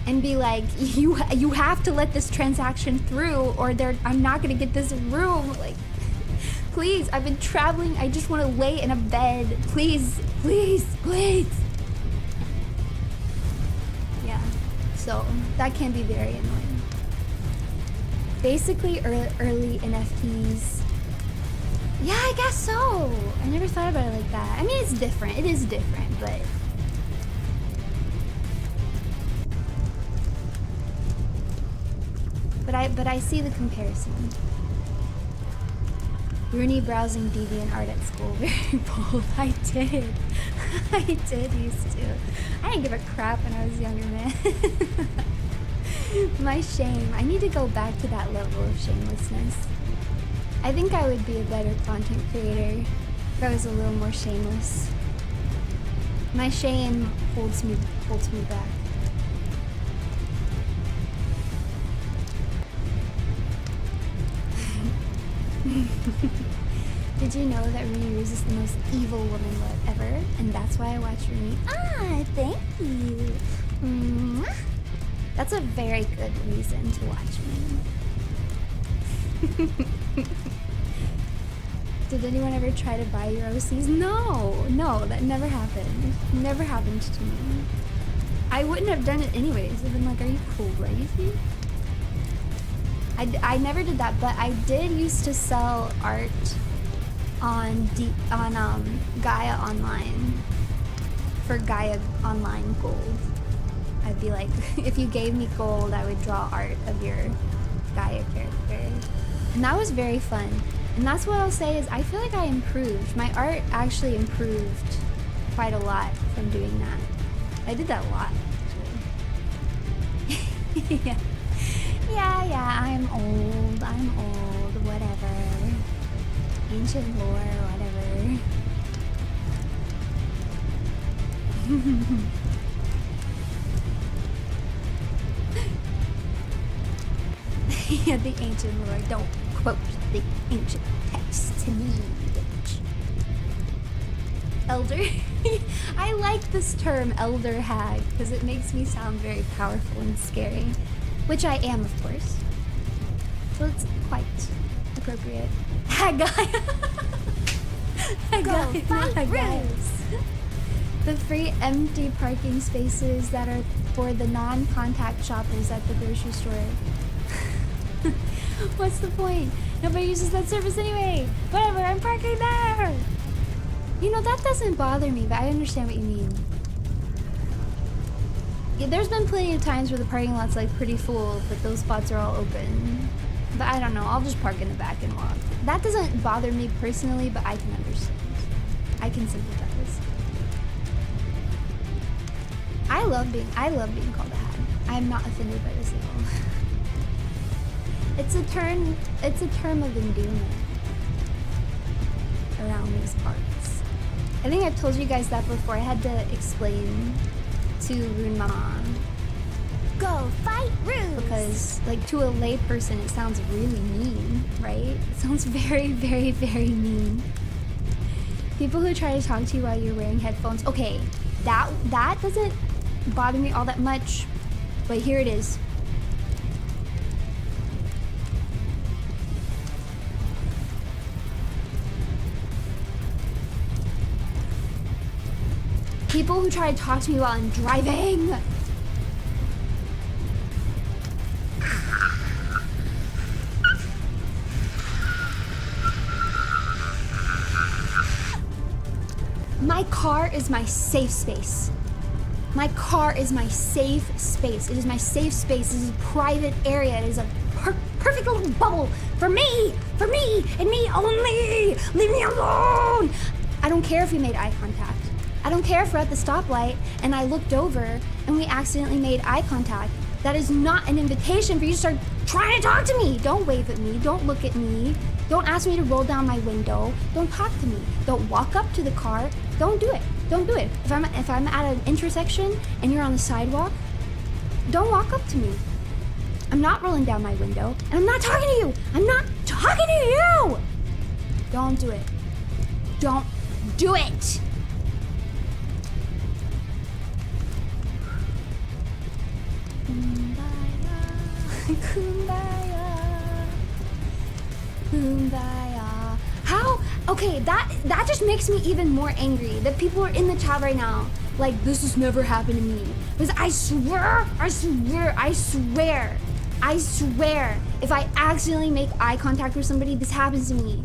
and be like, you have to let this transaction through or I'm not gonna get this room. Like, please, I've been traveling. I just want to lay in a bed. Please, please, please. Yeah, so that can be very annoying. Basically, early NFTs. Yeah, I guess so. I never thought about it like that. I mean, it's different. It is different, but... But I see the comparison. Runie browsing DeviantArt at school. Very bold. I did. I did used to. I didn't give a crap when I was younger, man. My shame. I need to go back to that level of shamelessness. I think I would be a better content creator if I was a little more shameless. My shame holds me back. Did you know that Runie Ruse is the most evil woman ever? And that's why I watch Runie. Ah, thank you. That's a very good reason to watch me. Did anyone ever try to buy your OCs? No, that never happened. Never happened to me. I wouldn't have done it anyways. I've been like, are you crazy? I never did that, but I did used to sell art on Gaia Online for Gaia Online gold. I'd be like, if you gave me gold, I would draw art of your Gaia character. And that was very fun. And that's what I'll say is I feel like I improved. My art actually improved quite a lot from doing that. I did that a lot, actually. Yeah, I'm old, whatever. Ancient lore, whatever. Yeah, the ancient lore. Don't quote the ancient text to me, bitch. Elder? I like this term, elder hag, because it makes me sound very powerful and scary. Which I am, of course. So it's quite appropriate. Haggai! Go fight guys. The free empty parking spaces that are for the non-contact shoppers at the grocery store. What's the point? Nobody uses that service anyway. Whatever, I'm parking there. You know, that doesn't bother me, but I understand what you mean. Yeah, there's been plenty of times where the parking lot's like pretty full, but those spots are all open. But I don't know, I'll just park in the back and walk. That doesn't bother me personally, but I can understand. I can sympathize. I love being called a hag. I'm not offended by this at all. It's a term of endearment around these parts. I think I've told you guys that before. I had to explain to Runie Mama. Go fight Ruse! Because, like, to a lay person, it sounds really mean, right? It sounds very, very, very mean. People who try to talk to you while you're wearing headphones. Okay, that doesn't bother me all that much, but here it is. People who try to talk to me while I'm driving. My car is my safe space. My car is my safe space. It is my safe space. This is a private area. It is a perfect little bubble for me, and me only. Leave me alone. I don't care if we made eye contact. I don't care if we're at the stoplight and I looked over and we accidentally made eye contact. That is not an invitation for you to start trying to talk to me. Don't wave at me. Don't look at me. Don't ask me to roll down my window. Don't talk to me. Don't walk up to the car. Don't do it. Don't do it. If I'm at an intersection and you're on the sidewalk, don't walk up to me. I'm not rolling down my window and I'm not talking to you. I'm not talking to you. Don't do it. Don't do it. Kumbaya, kumbaya. How? Okay, that just makes me even more angry that people are in the chat right now like this has never happened to me. Because I swear, if I accidentally make eye contact with somebody, this happens to me.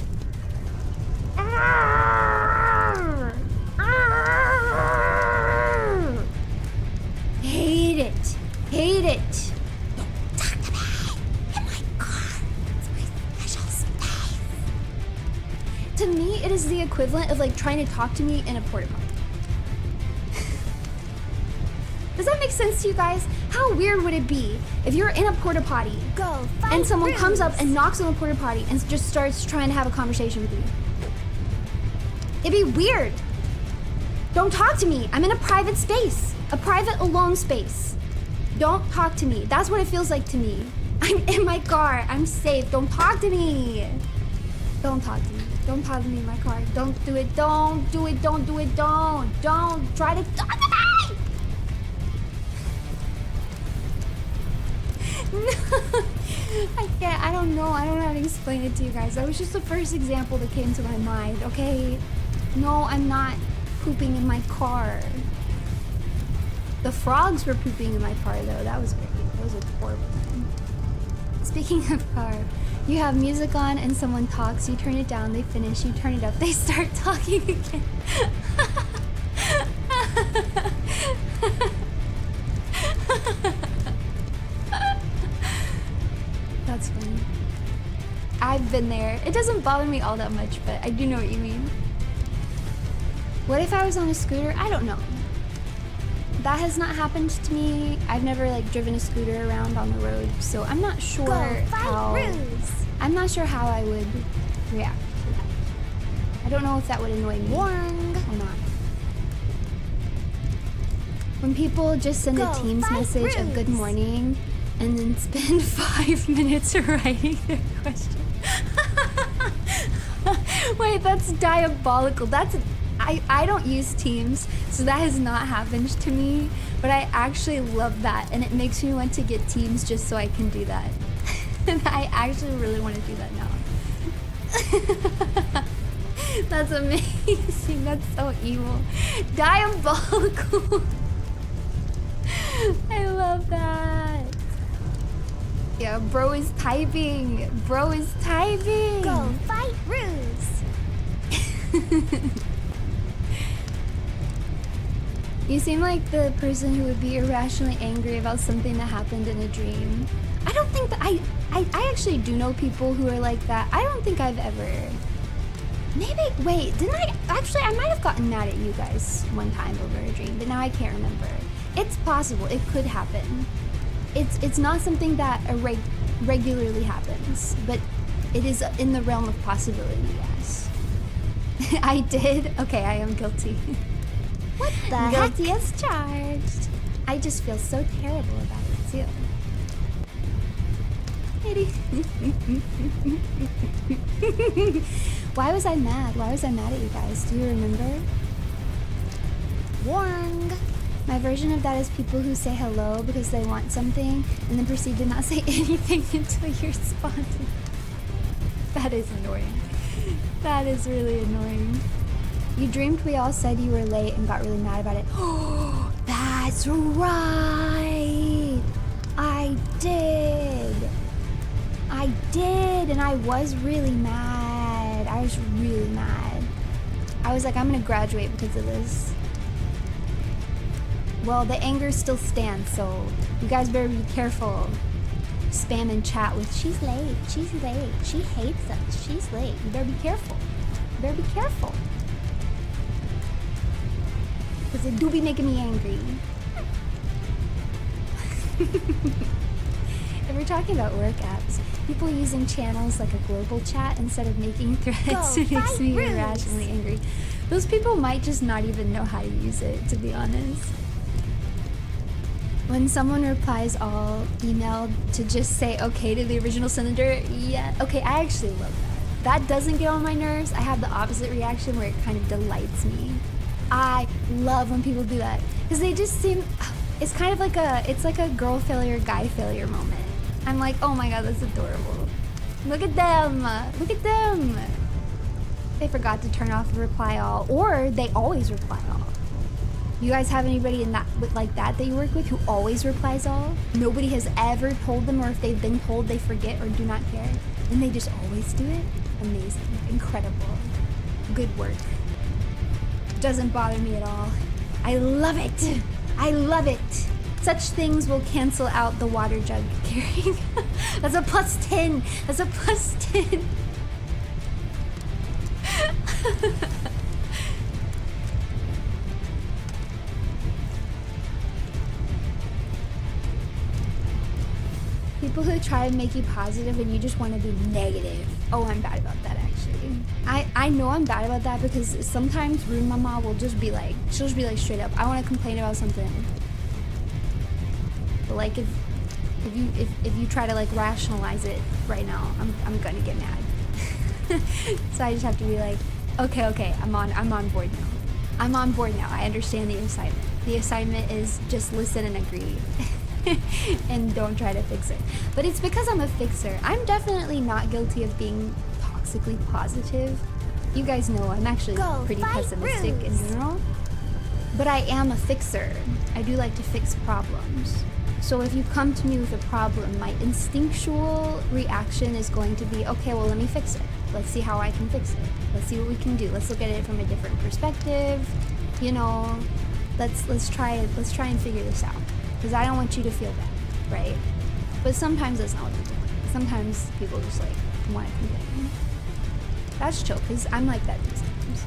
Hate it. Hate it. To me, it is the equivalent of like trying to talk to me in a porta potty. Does that make sense to you guys? How weird would it be if you're in a porta potty and someone comes up and knocks on the porta potty and just starts trying to have a conversation with you? It'd be weird. Don't talk to me. I'm in a private space, a private alone space. Don't talk to me. That's what it feels like to me. I'm in my car. I'm safe. Don't talk to me. Don't talk to me. Don't talk to me in my car. Don't do it. Don't do it. Don't do it. Don't try to talk to me. I can't. I don't know. I don't know how to explain it to you guys. That was just the first example that came to my mind. Okay. No, I'm not pooping in my car. The frogs were pooping in my car though. That was great. That was a horrible time. Speaking of car. You have music on and someone talks, you turn it down, they finish, you turn it up, they start talking again. That's funny. I've been there. It doesn't bother me all that much, but I do know what you mean. What if I was on a scooter? I don't know. That has not happened to me. I've never like driven a scooter around on the road, so I'm not sure how I would react to that. I don't know if that would annoy me or not. When people just send a Teams message of good morning and then spend 5 minutes writing their question. Wait, that's diabolical. I don't use Teams, so that has not happened to me, but I actually love that, and it makes me want to get Teams just so I can do that. And I actually really want to do that now. That's amazing. That's so evil. Diabolical. I love that. Yeah, bro is typing. Bro is typing. Go fight Ruse. You seem like the person who would be irrationally angry about something that happened in a dream. I don't think that I actually do know people who are like that. I don't think I've ever. Maybe, wait, didn't I? Actually, I might have gotten mad at you guys one time over a dream, but now I can't remember. It's possible. It could happen. It's not something that regularly happens, but it is in the realm of possibility, yes. I did? Okay, I am guilty. What the heck? Guilty as charged. I just feel so terrible about it, too. Why was I mad? Why was I mad at you guys? Do you remember? Warned. My version of that is people who say hello because they want something and then proceed to not say anything until you respond. That is annoying. That is really annoying. You dreamed we all said you were late and got really mad about it. Oh, that's right. I did, and I was really mad. I was really mad. I was like, I'm gonna graduate because of this. Well, the anger still stands, so you guys better be careful. Spam and chat with, she's late, she hates us, she's late. You better be careful. You better be careful. Because it do be making me angry. If we're talking about work apps, people using channels like a global chat instead of making threads makes me irrationally angry. Those people might just not even know how to use it, to be honest. When someone replies all email to just say okay to the original sender, yeah, okay, I actually love that. That doesn't get on my nerves. I have the opposite reaction where it kind of delights me. I love when people do that because they just seem, it's kind of like it's like a girl failure, guy failure moment. I'm like, oh my god, that's adorable. Look at them, look at them. They forgot to turn off the reply all, or they always reply all. You guys have anybody in that like that you work with who always replies all? Nobody has ever told them, or if they've been told, they forget or do not care, and they just always do it? Amazing, incredible, good work. Doesn't bother me at all. I love it. I love it. Such things will cancel out the water jug carrying. That's a plus 10. That's a plus 10. People who try to make you positive and you just want to be negative. Oh, I'm bad about that, actually. I know I'm bad about that because sometimes Rune Mama will just be like, she'll just be like straight up, I want to complain about something. But like if you try to like rationalize it right now, I'm gonna get mad. So I just have to be like, okay, I'm on board now. I'm on board now. I understand the assignment. The assignment is just listen and agree. And don't try to fix it. But it's because I'm a fixer. I'm definitely not guilty of being toxically positive. You guys know I'm actually pretty pessimistic in general. But I am a fixer. I do like to fix problems. So if you come to me with a problem, my instinctual reaction is going to be, okay, well, let me fix it. Let's see how I can fix it. Let's see what we can do. Let's look at it from a different perspective. You know, let's try and figure this out. Because I don't want you to feel bad, right? But sometimes that's not what people want. Sometimes people just like want to complain. That's chill, because I'm like that too sometimes.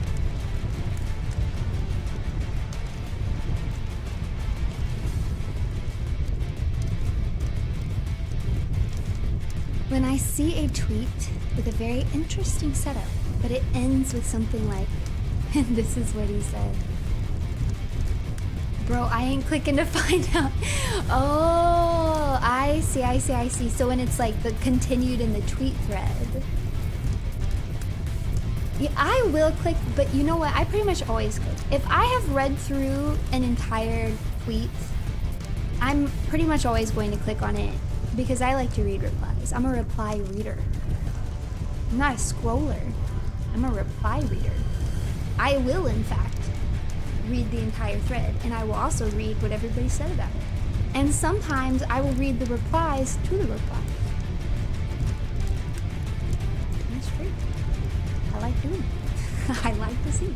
When I see a tweet with a very interesting setup, but it ends with something like, and this is what he said. Bro, I ain't clicking to find out. Oh, I see. So when it's like the continued in the tweet thread. Yeah, I will click, but you know what? I pretty much always click. If I have read through an entire tweet, I'm pretty much always going to click on it because I like to read replies. I'm a reply reader. I'm not a scroller. I'm a reply reader. I will, in fact, read the entire thread, and I will also read what everybody said about it. And sometimes I will read the replies to the replies. That's true. I like doing it. I like to see.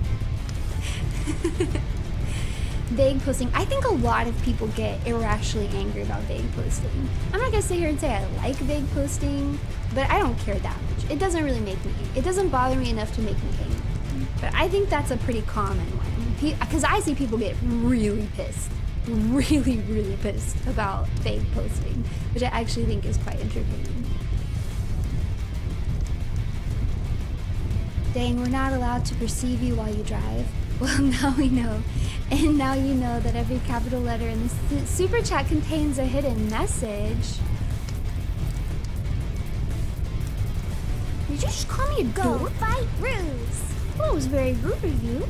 Vague posting. I think a lot of people get irrationally angry about vague posting. I'm not gonna sit here and say I like vague posting, but I don't care that much. It doesn't really make me, it doesn't bother me enough to make me angry. But I think that's a pretty common one. Because I see people get really pissed. Really pissed about vague posting, which I actually think is quite entertaining. Dang, we're not allowed to perceive you while you drive. Well, now we know. And now you know that every capital letter in the super chat contains a hidden message. Did you just call me a Go dork? fight Ruse. Well, it was very rude of you.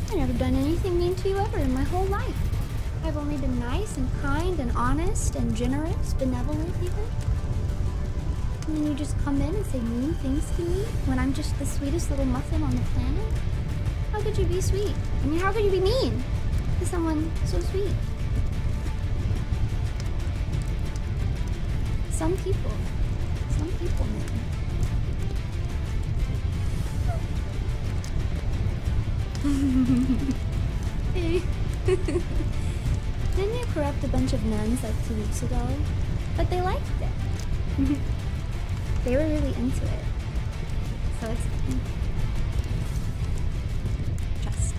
I've never done anything mean to you ever in my whole life. I've only been nice and kind and honest and generous, benevolent even. And then you just come in and say mean things to me when I'm just the sweetest little muffin on the planet? How could you be sweet? I mean, how could you be mean to someone so sweet? Some people, man. Didn't you corrupt a bunch of nuns like 2 weeks ago? But they liked it. They were really into it. So it's trust.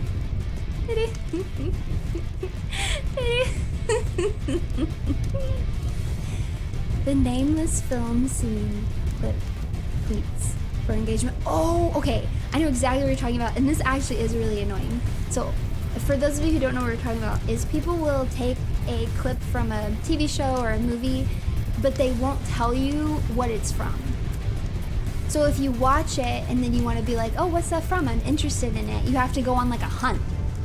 The nameless film scene clip tweets for engagement. Oh, okay. I know exactly what you're talking about, and this actually is really annoying. So, for those of you who don't know what we're talking about, is people will take a clip from a TV show or a movie, but they won't tell you what it's from. So if you watch it and then you want to be like, oh, what's that from? I'm interested in it. You have to go on like a hunt.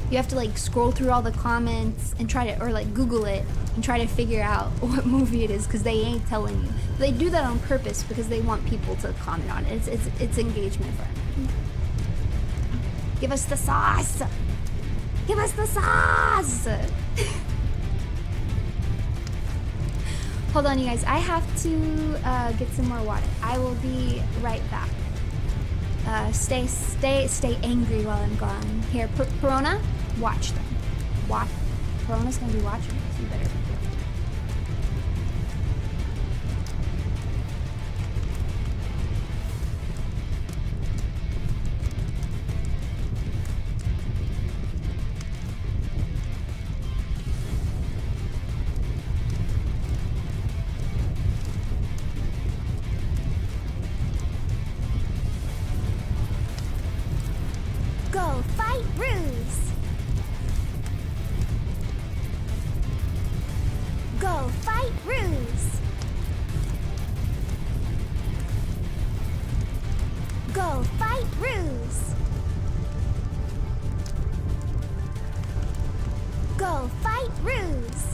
You have to like scroll through all the comments and try to, or like Google it and try to figure out what movie it is, because they ain't telling you. They do that on purpose because they want people to comment on it. It's engagement for them. Give us the sauce. Give us the sauce. Hold on, you guys. I have to get some more water. I will be right back. Stay angry while I'm gone. Here, Perona, watch them. Watch. Perona's gonna be watching this. You better. Go fight Ruse. Go fight Ruse. Go fight Ruse. Go fight Ruse.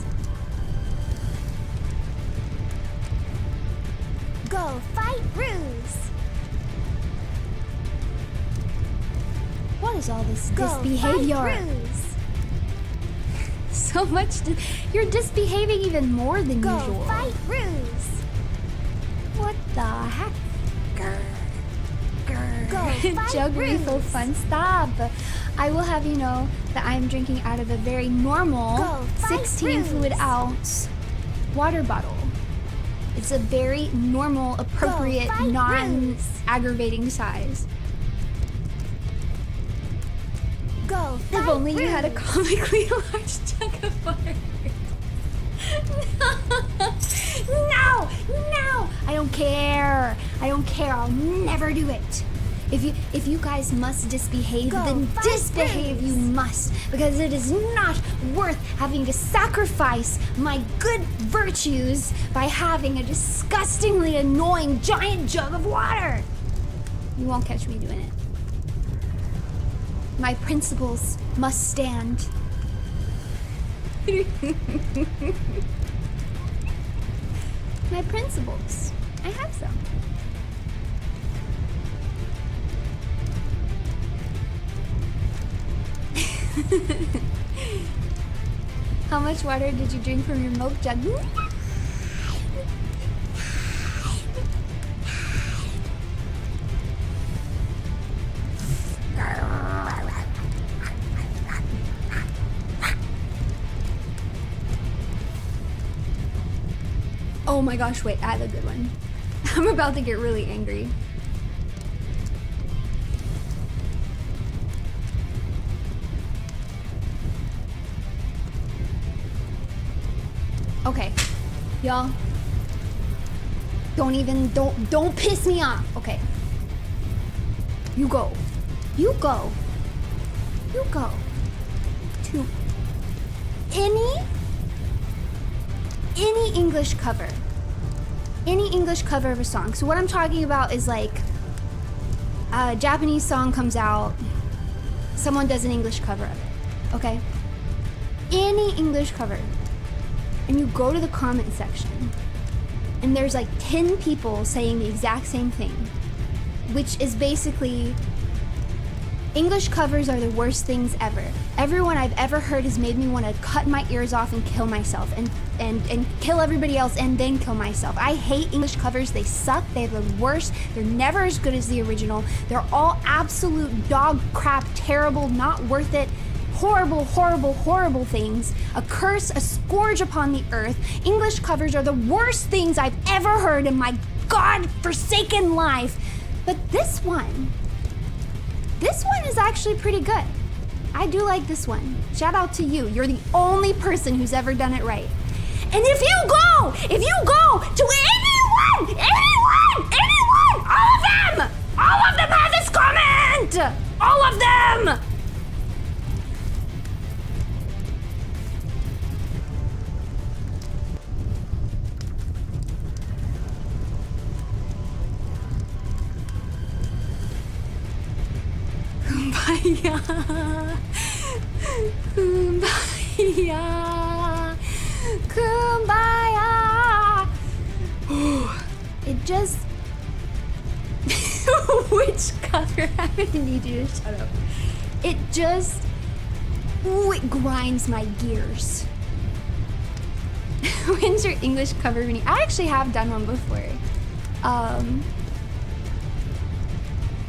Go fight Ruse. What is all this Go disbehavior? fight Ruse. So much. You're disbehaving even more than Go usual. fight Ruse. What the heck? Grr. Grr. Go fight Jug refill Ruse. fun. Stop. I will have you know that I'm drinking out of a very normal Go fight 16 fluid Ruse. ounce water bottle. It's a very normal, appropriate, fight non-aggravating size. Go fight If only you had a Ruse. comically large jug of water. No! No! I don't care. I don't care. I'll never do it. If you guys must disbehave, Go then fight disbehave Ruse. you must, because it is not worth having to sacrifice my good virtues by having a disgustingly annoying giant jug of water. You won't catch me doing it. My principles must stand. My principles. I have some. How much water did you drink from your milk jug? Oh my gosh, wait, I have a good one. I'm about to get really angry. Okay, y'all. Don't piss me off. Okay. You go to any English cover. Any English cover of a song. So what I'm talking about is like a Japanese song comes out, someone does an English cover of it, okay? Any English cover. And you go to the comment section and there's like 10 people saying the exact same thing, which is basically English covers are the worst things ever. Everyone I've ever heard has made me want to cut my ears off and kill myself and kill everybody else and then kill myself. I hate English covers. They suck. They're the worst. They're never as good as the original. They're all absolute dog crap, terrible, not worth it. Horrible, horrible, horrible things. A curse, a scourge upon the earth. English covers are the worst things I've ever heard in my God-forsaken life. But this one is actually pretty good. I do like this one. Shout out to you. You're the only person who's ever done it right. And if you go to anyone, all of them have this comment! All of them! Kumbaya, kumbaya, kumbaya. It just... Which cover? I'm gonna need you to shut up. It just... Ooh, it grinds my gears. When's your English cover, Runie? I actually have done one before.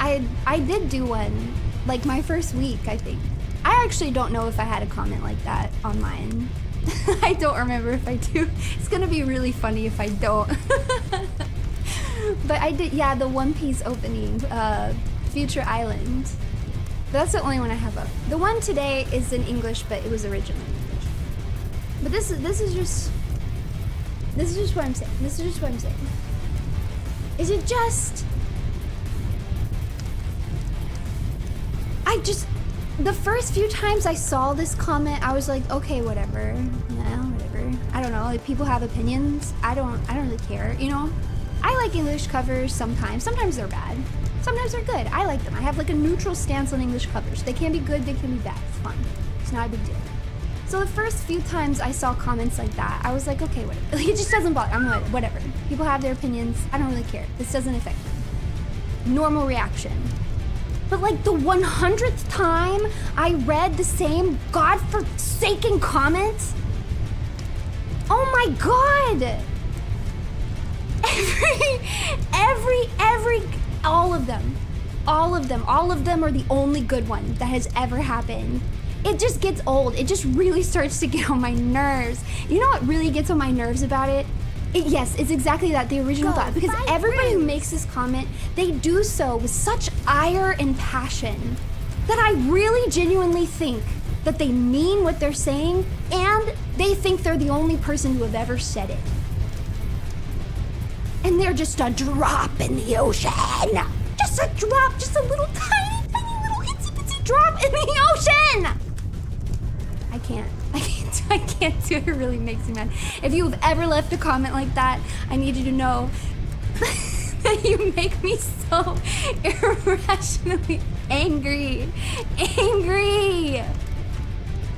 I did do one, like my first week, I think. I actually don't know if I had a comment like that on mine. I don't remember if I do. It's gonna be really funny if I don't. But I did, yeah, the One Piece opening, Future Island. That's the only one I have up. The one today is in English, but it was originally in English. But this is just what I'm saying. This is just what I'm saying. Is it just... the first few times I saw this comment, I was like, okay, whatever. Yeah, whatever. I don't know, like people have opinions. I don't really care, you know? I like English covers sometimes. Sometimes they're bad. Sometimes they're good. I like them. I have like a neutral stance on English covers. They can be good, they can be bad. It's fun. It's not a big deal. So the first few times I saw comments like that, I was like, okay, whatever. It just doesn't bother. I'm like, whatever. People have their opinions. I don't really care. This doesn't affect me. Normal reaction. But like the 100th time I read the same godforsaken comments, oh my God! All of them are the only good one that has ever happened. It just gets old. It just really starts to get on my nerves. You know what really gets on my nerves about it? Yes, it's exactly that, the original thought. Because everybody who makes this comment, they do so with such ire and passion that I really genuinely think that they mean what they're saying and they think they're the only person who have ever said it. And they're just a drop in the ocean. Just a drop, just a little tiny little itsy bitsy drop in the ocean. I can't do it. It really makes me mad. If you've ever left a comment like that, I need you to know that you make me so irrationally angry.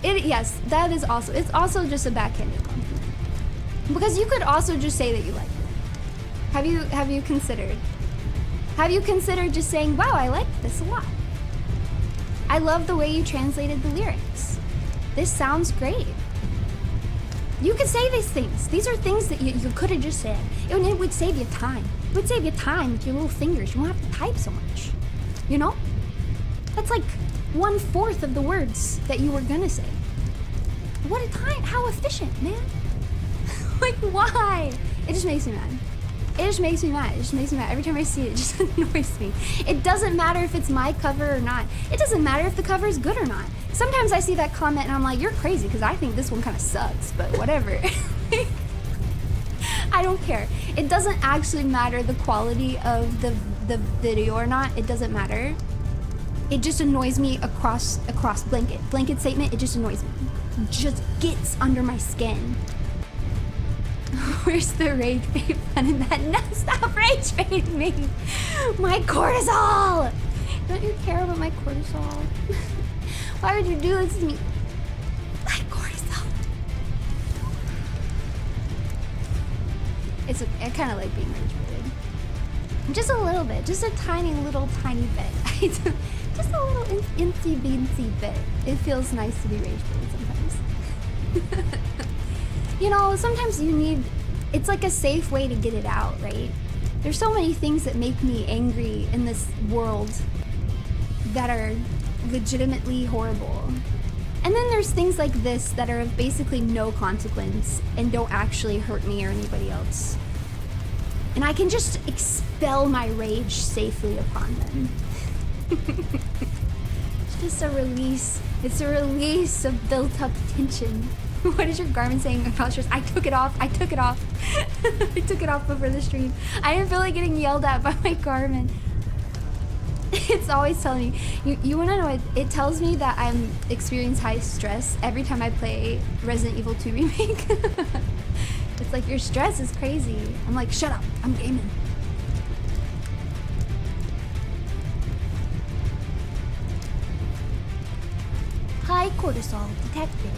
Yes, that is also, it's also just a backhanded compliment. Because you could also just say that you like it. Have you considered just saying, wow, I like this a lot. I love the way you translated the lyrics. This sounds great. You could say these things. These are things that you could have just said. And it would save you time. It would save you time with your little fingers. You won't have to type so much. You know? That's like 1/4 of the words that you were gonna say. What a time, how efficient, man. Like, why? It just makes me mad. It just makes me mad. It just makes me mad. Every time I see it, it just annoys me. It doesn't matter if it's my cover or not. It doesn't matter if the cover is good or not. Sometimes I see that comment and I'm like, you're crazy because I think this one kind of sucks, but whatever. I don't care. It doesn't actually matter the quality of the video or not. It doesn't matter. It just annoys me across blanket statement. It just annoys me. It just gets under my skin. Where's the rage bait fun in that? No, stop rage baiting me. My cortisol. Don't you care about my cortisol? Why would you do this to me? My cortisol. I kind of like being rage baited. Just a little bit. Just a tiny bit. Just a little incy beansy bit. It feels nice to be rage baited sometimes. You know, sometimes you need, it's like a safe way to get it out, right? There's so many things that make me angry in this world that are legitimately horrible. And then there's things like this that are of basically no consequence and don't actually hurt me or anybody else. And I can just expel my rage safely upon them. It's just a release. It's a release of built up tension. What is your garment saying about yours? I took it off. I took it off. I took it off before the stream. I didn't feel like getting yelled at by my garment. It's always telling me. You want to know, it tells me that I'm experiencing high stress every time I play Resident Evil 2 Remake. It's like, your stress is crazy. I'm like, shut up. I'm gaming. High cortisol detected.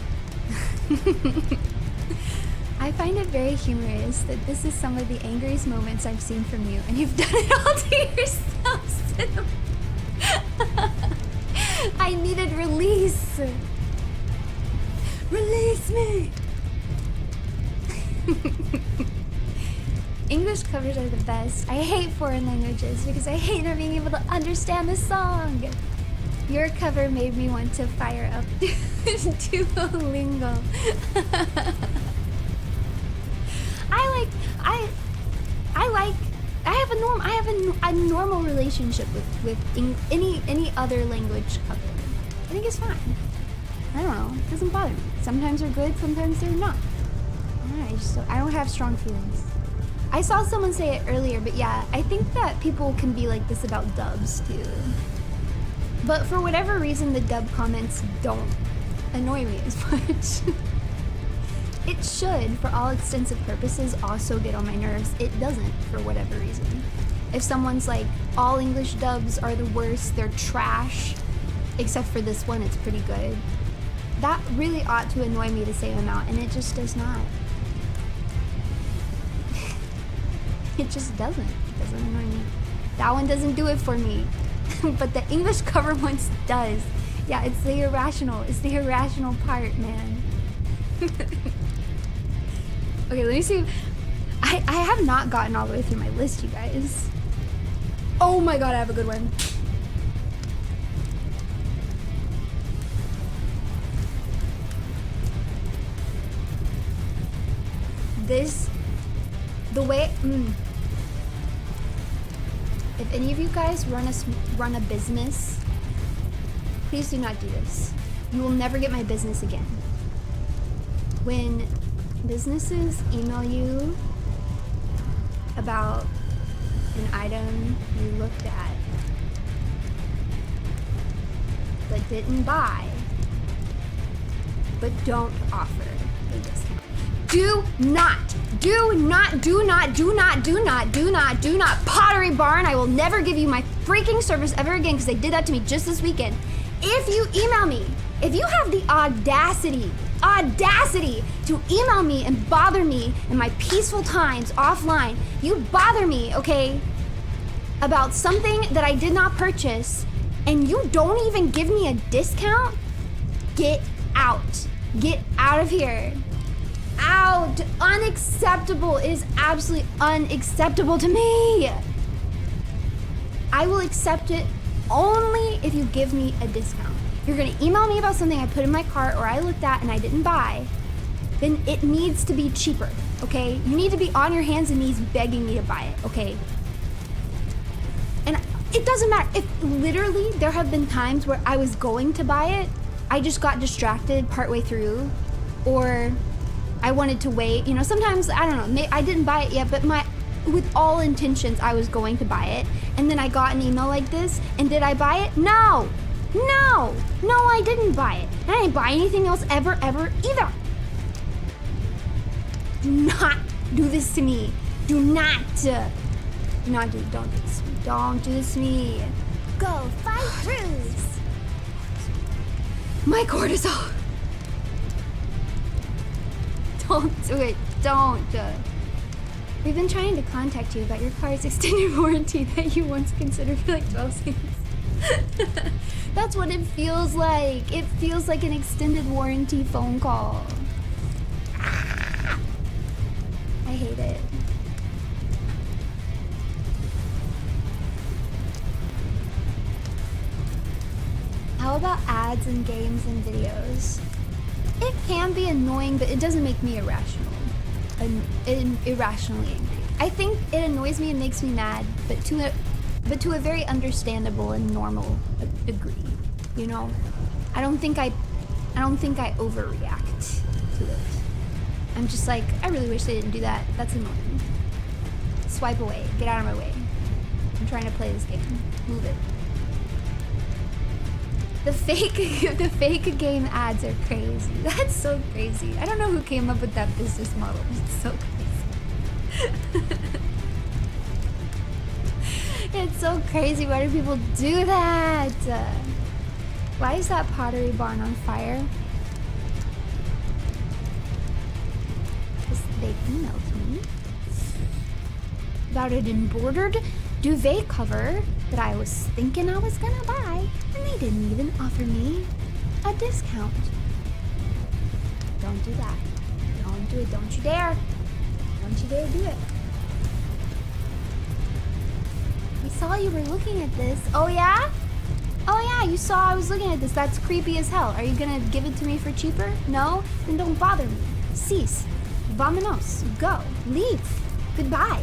I find it very humorous that this is some of the angriest moments I've seen from you, and you've done it all to yourself, Sim. I needed release. Release me. English covers are the best. I hate foreign languages because I hate not being able to understand the song. Your cover made me want to fire up Duolingo. I have a normal relationship with any other language cover. I think it's fine. I don't know. It doesn't bother me. Sometimes they're good, sometimes they're not. I don't have strong feelings. I saw someone say it earlier, but yeah, I think that people can be like this about dubs too. But for whatever reason, the dub comments don't annoy me as much. It should, for all extensive purposes, also get on my nerves. It doesn't, for whatever reason. If someone's like, all English dubs are the worst, they're trash, except for this one, it's pretty good. That really ought to annoy me the same amount, and it just does not. It just doesn't. It doesn't annoy me. That one doesn't do it for me. But the English cover ones does. Yeah, it's the irrational. It's the irrational part, man. Okay, let me see. I have not gotten all the way through my list, you guys. Oh my god, I have a good one. If any of you guys run a business, please do not do this. You will never get my business again. When businesses email you about an item you looked at but didn't buy, but don't offer a discount. Do not Pottery Barn, I will never give you my freaking service ever again because they did that to me just this weekend. If you email me, if you have the audacity to email me and bother me in my peaceful times offline, you bother me, okay, about something that I did not purchase, and you don't even give me a discount? Get out. Get out of here. Out. Unacceptable. It is absolutely unacceptable to me. I will accept it only if you give me a discount. You're gonna email me about something I put in my cart or I looked at and I didn't buy, then it needs to be cheaper, okay? You need to be on your hands and knees begging me to buy it, okay? And it doesn't matter. If literally there have been times where I was going to buy it, I just got distracted partway through, or I wanted to wait. You know, sometimes, I don't know, I didn't buy it yet, but with all intentions, I was going to buy it. And then I got an email like this, and did I buy it? No, I didn't buy it. And I didn't buy anything else ever either. Do not do this to me. Don't do this to me. Don't do this to me. Go fight Ruse. My cortisol. Don't do it. Don't. We've been trying to contact you about your car's extended warranty that you once considered for like 12 cents. That's what it feels like. It feels like an extended warranty phone call. I hate it. How about ads in games and videos? It can be annoying, but it doesn't make me irrational. Irrationally angry. I think it annoys me and makes me mad, but to a very understandable and normal degree. You know, I don't think I overreact to it. I'm just like, I really wish they didn't do that. That's annoying. Swipe away. Get out of my way. I'm trying to play this game. Move it. The fake game ads are crazy. That's so crazy. I don't know who came up with that business model. It's so crazy. It's so crazy. Why do people do that? Why is that pottery barn on fire? Because they emailed me about an embroidered duvet cover that I was thinking I was gonna buy, and they didn't even offer me a discount. Don't do that. Don't do it. Don't you dare. Don't you dare do it. We saw you were looking at this. Oh yeah? Oh yeah, you saw I was looking at this. That's creepy as hell. Are you gonna give it to me for cheaper? No? Then don't bother me. Cease. Vamonos. Go. Leave. Goodbye.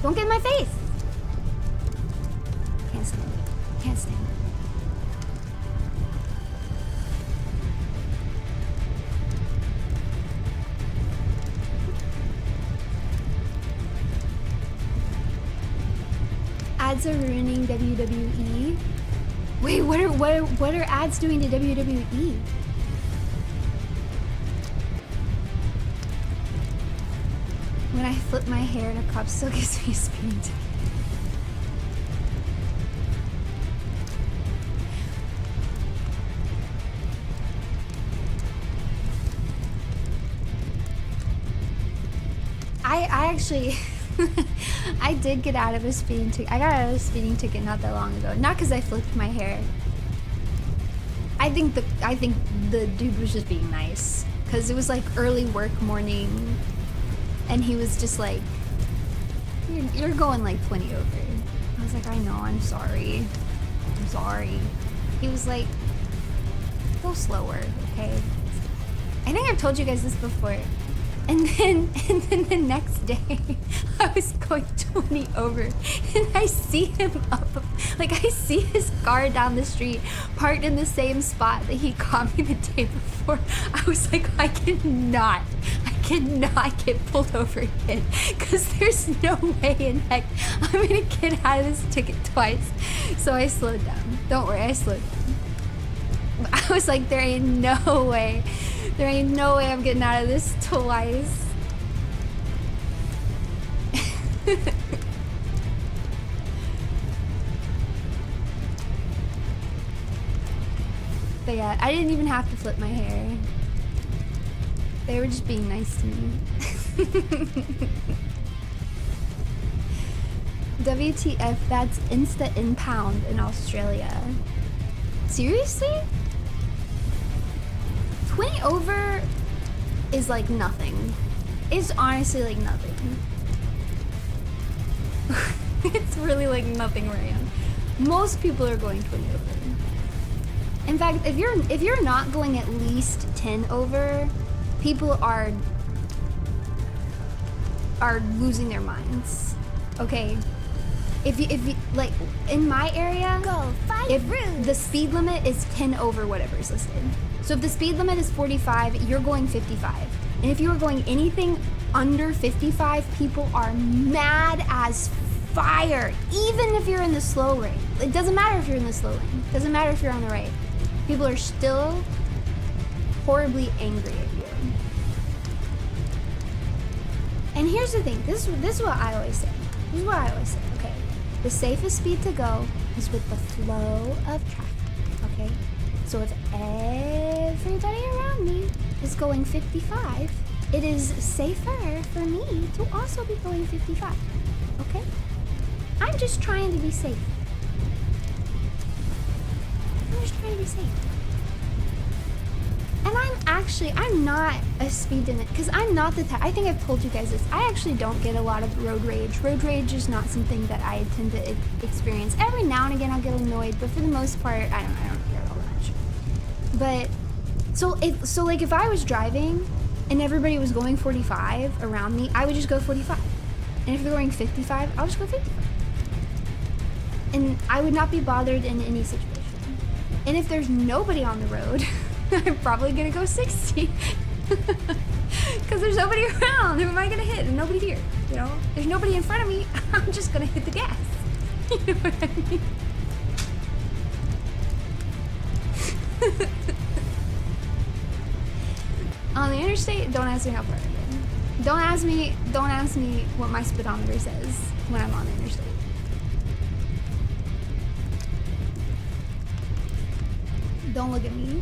Don't get in my face. Can't stand it. Can't stand it. Ads are ruining WWE. Wait, what are ads doing to WWE? When I flip my hair and a cop still gives me a speeding ticket. I actually I did get out of a speeding ticket. I got out of a speeding ticket not that long ago. Not because I flipped my hair. I think the dude was just being nice, because it was like early work morning, and he was just like, "You're going like 20 over." I was like, "I know. I'm sorry. I'm sorry." He was like, "Go slower, okay?" I think I've told you guys this before. And then the next day, I was going 20 over, and I see him up, like I see his car down the street, parked in the same spot that he caught me the day before. I was like, I cannot get pulled over again, because there's no way in heck I'm gonna get out of this ticket twice. So I slowed down. Don't worry, I slowed down. I was like, there ain't no way. There ain't no way I'm getting out of this twice. But yeah, I didn't even have to flip my hair. They were just being nice to me. WTF, that's Insta impound in Australia. Seriously? 20 over is like nothing. It's honestly like nothing. It's really like nothing where I am. Most people are going 20 over. In fact, if you're not going at least 10 over, people are losing their minds. Okay? If you like in my area, Go, fight if rules. the speed limit is 10 over whatever is listed. So if the speed limit is 45, you're going 55. And if you are going anything under 55, people are mad as fire. Even if you're in the slow lane. It doesn't matter if you're in the slow lane. It doesn't matter if you're on the right. People are still horribly angry at you. And here's the thing. This is what I always say. This is what I always say, okay? The safest speed to go is with the flow of traffic, okay? So if everybody around me is going 55, it is safer for me to also be going 55, okay? I'm just trying to be safe. I'm just trying to be safe. And I'm not a speed limit, because I'm not the type, I think I've told you guys this, I actually don't get a lot of road rage. Road rage is not something that I tend to experience. Every now and again I'll get annoyed, but for the most part, I don't care all that much. But, so like if I was driving and everybody was going 45 around me, I would just go 45. And if they're going 55, I'll just go 55. And I would not be bothered in any situation. And if there's nobody on the road, I'm probably gonna go 60. Because there's nobody around. Who am I gonna hit? And nobody here, you know? There's nobody in front of me. I'm just gonna hit the gas. You know what I mean? On the interstate, don't ask me how far I've been. Don't ask me what my speedometer says when I'm on the interstate. Don't look at me.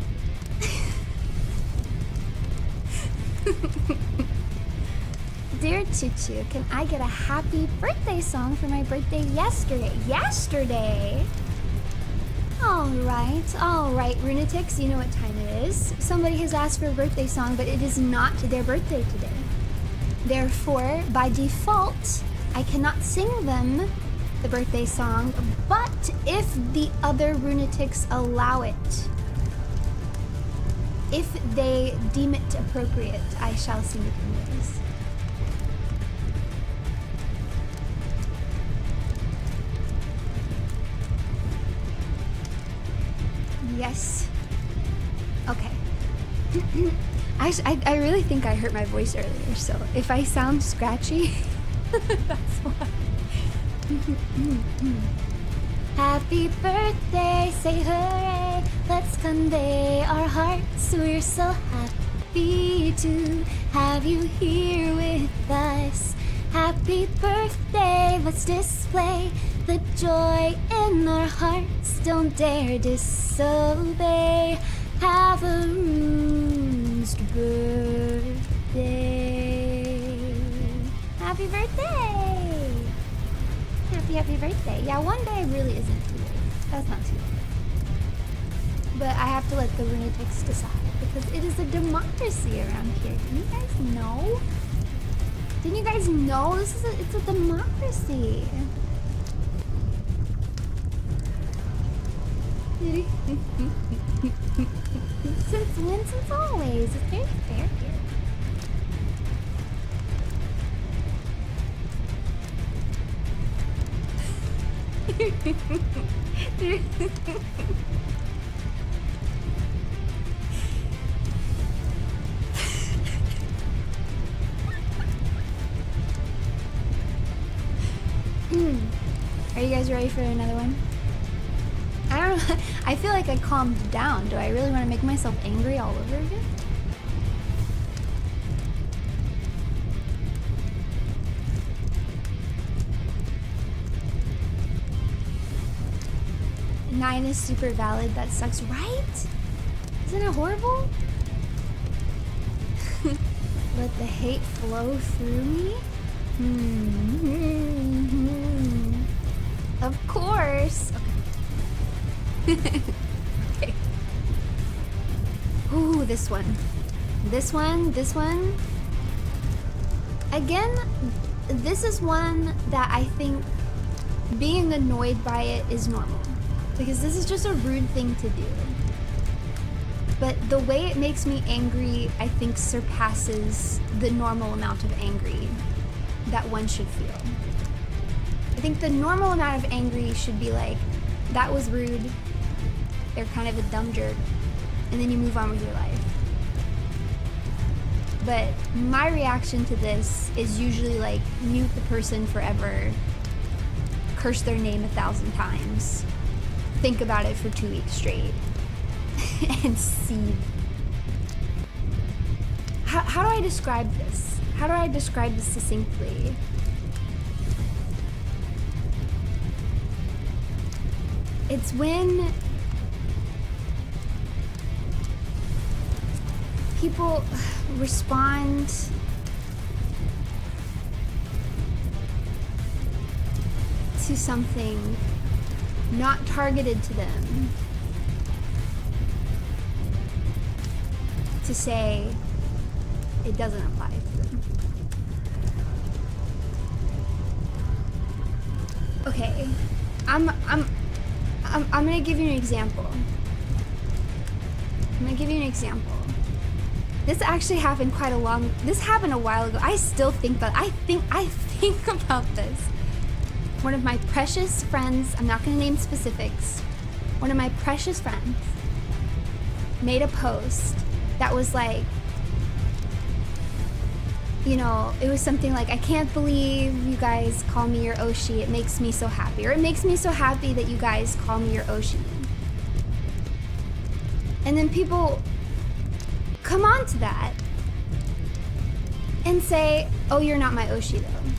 Dear Tutu, can I get a happy birthday song for my birthday yesterday? Yesterday? Alright, Runetics, you know what time it is. Somebody has asked for a birthday song, but it is not their birthday today. Therefore, by default, I cannot sing them the birthday song, but if the other Runetics allow it, if they deem it appropriate, I shall sing it anyways. Yes. Okay. I really think I hurt my voice earlier, so if I sound scratchy, that's why. Happy birthday, say hooray, let's convey our hearts. We're so happy to have you here with us. Happy birthday, let's display the joy in our hearts. Don't dare disobey. Have a rused birthday. Happy birthday! Happy birthday. Yeah, one day really isn't too late. That's not too late. But I have to let the Runetics decide, because it is a democracy around here. Didn't you guys know? Didn't you guys know? It's a democracy. Since when? Since always. It's very fair here. Are you guys ready for another one? I don't know. I feel like I calmed down. Do I really want to make myself angry all over again? Nine is super valid. That sucks, right? Isn't it horrible? Let the hate flow through me? Of course. Okay. Okay. Ooh, this one. This one. Again, this is one that I think being annoyed by it is normal. Because this is just a rude thing to do. But the way it makes me angry, I think, surpasses the normal amount of angry that one should feel. I think the normal amount of angry should be like, that was rude, they're kind of a dumb jerk, and then you move on with your life. But my reaction to this is usually like, mute the person forever, curse their name 1,000 times, think about it for 2 weeks straight, and seethe. How do I describe this? How do I describe this succinctly? It's when people respond to something not targeted to them to say it doesn't apply to them. Okay, I'm gonna give you an example. This actually happened this happened a while ago. I still think about I think about this. One of my precious friends, I'm not gonna name specifics, one of my precious friends made a post that was like, you know, it was something like, I can't believe you guys call me your Oshi. It makes me so happy. Or it makes me so happy that you guys call me your Oshi. And then people come on to that and say, oh, you're not my Oshi though.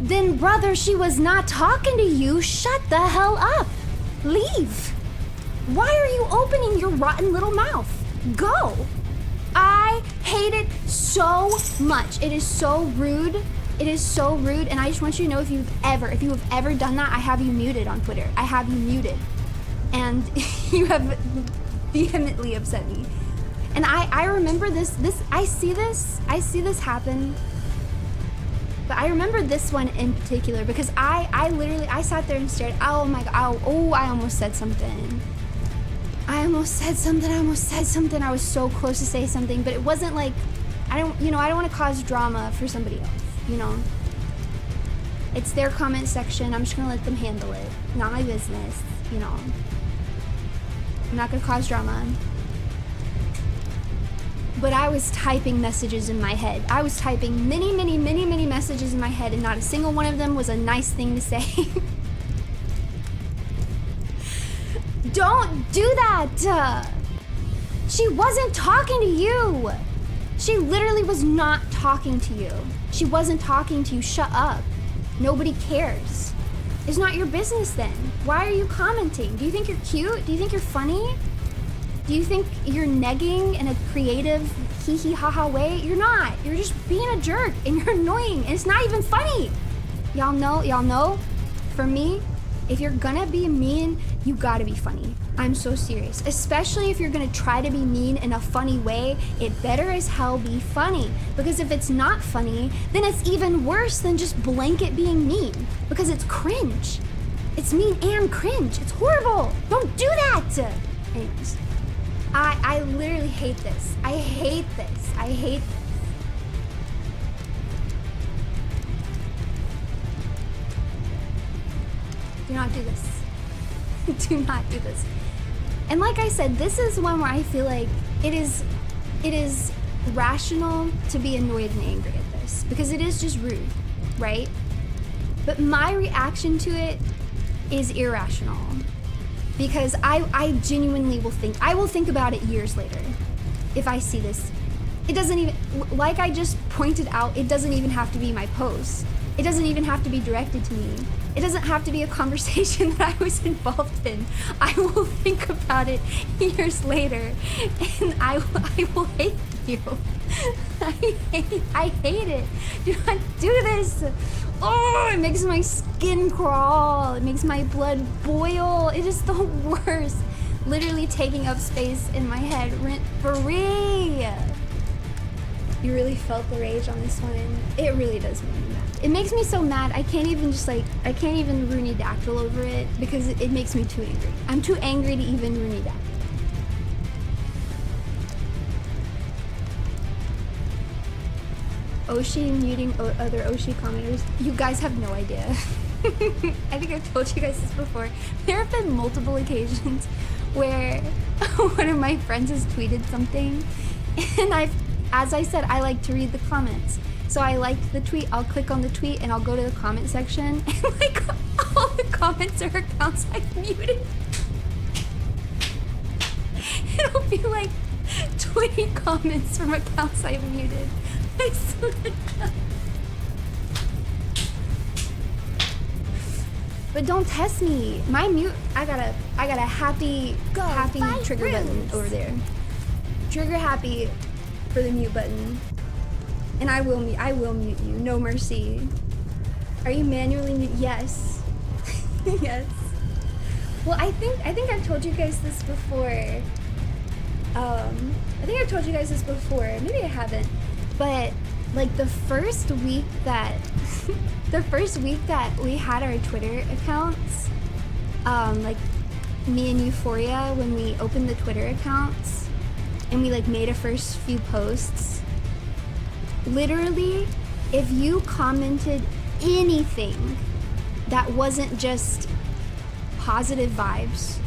Then brother, she was not talking to you. Shut the hell up. Leave. Why are you opening your rotten little mouth? Go. I hate it so much. It is so rude. It is so rude. And I just want you to know, if you have ever done that, I have you muted on Twitter. I have you muted. And you have vehemently upset me. And I remember I see this happen. But I remember this one in particular because I literally sat there and stared. Oh my God. Oh, I almost said something. I almost said something. I was so close to say something, but it wasn't like, I don't want to cause drama for somebody else, you know? It's their comment section. I'm just going to let them handle it. Not my business, you know? I'm not going to cause drama. But I was typing messages in my head. I was typing many messages in my head, and not a single one of them was a nice thing to say. Don't do that! She wasn't talking to you! She literally was not talking to you. She wasn't talking to you. Shut up. Nobody cares. It's not your business then. Why are you commenting? Do you think you're cute? Do you think you're funny? Do you think you're negging in a creative hee ha ha way? You're not. You're just being a jerk and you're annoying and it's not even funny. Y'all know, for me, if you're gonna be mean, you gotta be funny. I'm so serious. Especially if you're gonna try to be mean in a funny way, it better as hell be funny. Because if it's not funny, then it's even worse than just blanket being mean. Because it's cringe. It's mean and cringe. It's horrible. Don't do that! Anyways, I literally hate this. I hate this. Do not do this. Do not do this. And like I said, this is one where I feel like it is rational to be annoyed and angry at this because it is just rude, right? But my reaction to it is irrational because I genuinely will think about it years later if I see this. It doesn't even, like I just pointed out, it doesn't even have to be my post. It doesn't even have to be directed to me. It doesn't have to be a conversation that I was involved in. I will think about it years later, and I will hate you. I hate it. Do not do this. Oh, it makes my skin crawl. It makes my blood boil. It is the worst. Literally taking up space in my head rent free. You really felt the rage on this one. It really does make me mad. It makes me so mad. I can't even just like, I can't even Runie dactyl over it because it makes me too angry. I'm too angry to even Runie dactyl. Oshi muting other Oshi commenters. You guys have no idea. I think I've told you guys this before. There have been multiple occasions where one of my friends has tweeted something and as I said, I like to read the comments. So I liked the tweet, I'll click on the tweet and I'll go to the comment section and like all the comments are accounts I've muted. It'll be like 20 comments from accounts I've muted. I swear to God. But don't test me. My mute, I got a happy trigger button over there. Trigger happy for the mute button. And I will mute you. No mercy. Are you manually mute? Yes. Yes. Well, I think I've told you guys this before. I think I've told you guys this before. Maybe I haven't. But like the first week that we had our Twitter accounts, like me and Euphoria, when we opened the Twitter accounts and we like made a first few posts, literally if you commented anything that wasn't just positive vibes,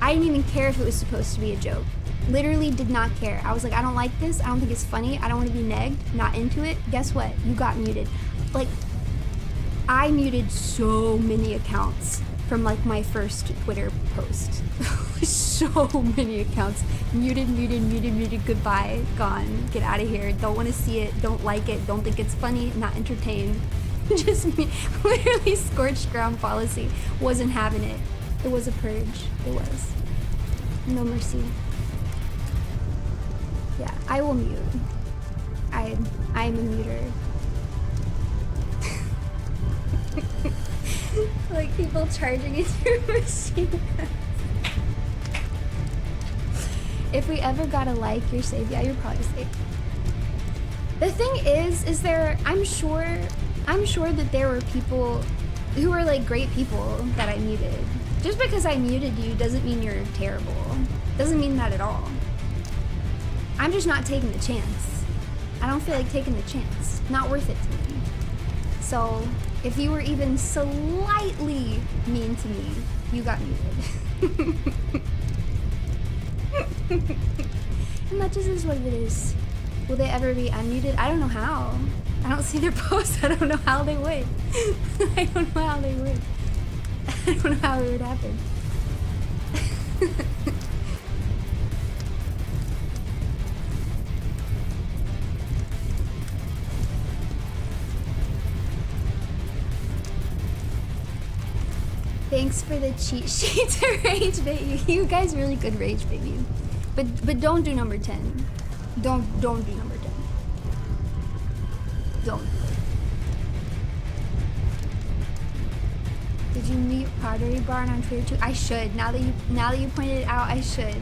I didn't even care if it was supposed to be a joke. Literally did not care. I was like, I don't like this. I don't think it's funny. I don't want to be negged. Not into it. Guess what? You got muted. Like, I muted so many accounts from like my first Twitter post. So many accounts. Muted, goodbye, gone. Get out of here. Don't want to see it. Don't like it. Don't think it's funny. Not entertained. Just me. Literally scorched ground policy. Wasn't having it. It was a purge. It was. No mercy. Yeah, I will mute. I'm a muter. Like people charging into your machine guns. If we ever got a like, you're safe. Yeah, you're probably safe. The thing is there, I'm sure that there were people who were like great people that I muted. Just because I muted you doesn't mean you're terrible. Doesn't mean that at all. I'm just not taking the chance. I don't feel like taking the chance. Not worth it to me. So, if you were even slightly mean to me, you got muted. And that just is what it is. Will they ever be unmuted? I don't know how. I don't see their posts. I don't know how they would. I don't know how they would. I don't know how it would happen. Thanks for the cheat sheet to rage bait you. You guys really good rage bait you. But don't do number 10. Don't do number 10. Don't. Did you meet Pottery Barn on Twitter too? I should. Now that you pointed it out, I should.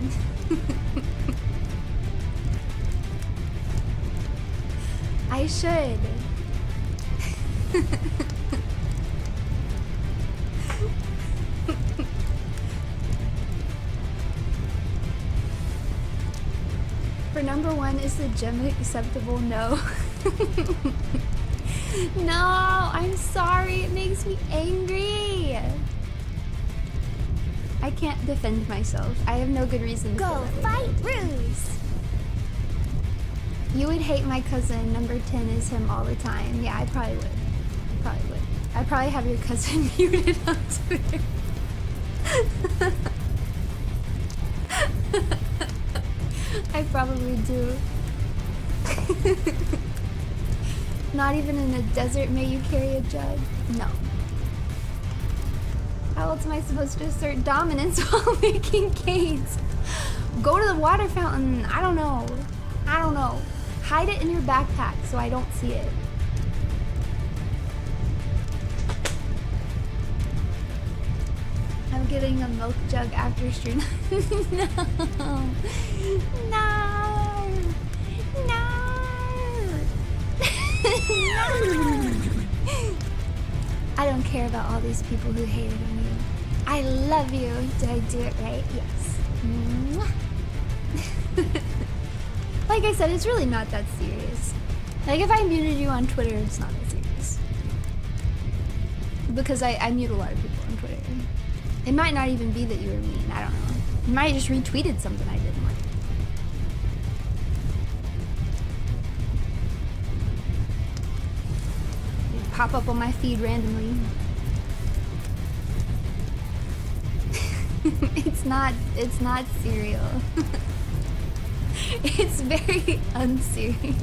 I should. For number 1, is the gem acceptable? No. No, I'm sorry. It makes me angry. I can't defend myself. I have no good reason to Go fight Ruse. You would hate my cousin. Number 10 is him all the time. Yeah, I probably would. I probably have your cousin muted on Twitter. I probably do. Not even in the desert may you carry a jug? No. How else am I supposed to assert dominance while making cakes? Go to the water fountain. I don't know. Hide it in your backpack so I don't see it. getting a milk jug after stream. No. No. No. No. I don't care about all these people who hated on you. I love you. Did I do it right? Yes. Mwah. Like I said, it's really not that serious. Like if I muted you on Twitter, it's not that serious. Because I mute a lot of people on Twitter. It might not even be that you were mean, I don't know. You might have just retweeted something I didn't like. It'd pop up on my feed randomly. It's not cereal. It's very unserious.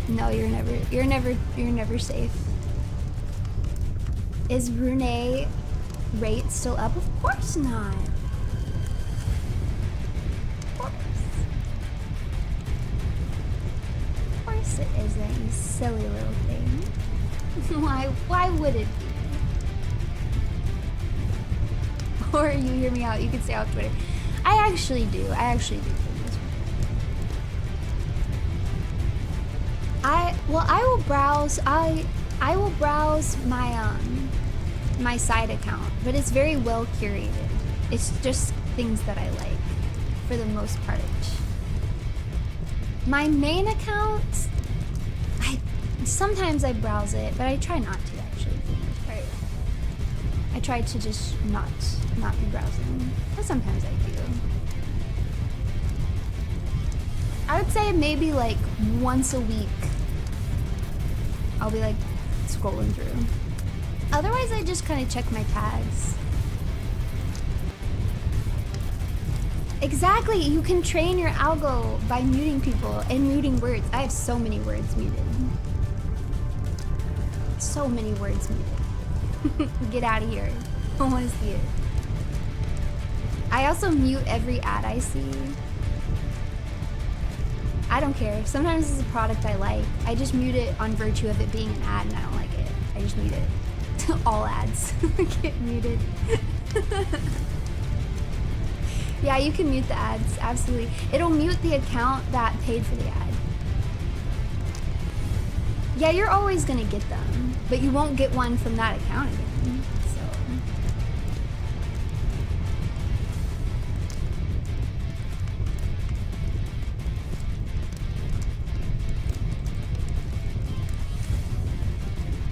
No, you're never safe. Is Runie rate still up? Of course not. Of course it isn't, you silly little thing. Why would it be? Or you hear me out, you can stay off Twitter. I actually do for this one. I will browse my side account, but it's very well curated. It's just things that I like for the most part. My main account, sometimes I browse it, but I try not to actually for the most part. I try to just not be browsing, but sometimes I do. I would say maybe like once a week I'll be like scrolling through. Otherwise I just kind of check my tags. Exactly, you can train your algo by muting people and muting words. I have so many words muted. So many words muted. Get out of here. I don't want to see it. I also mute every ad I see. I don't care. Sometimes it's a product I like. I just mute it on virtue of it being an ad and I don't like it. I just mute it. All ads get muted. Yeah, you can mute the ads, absolutely. It'll mute the account that paid for the ad. Yeah, you're always gonna get them, but you won't get one from that account again, so.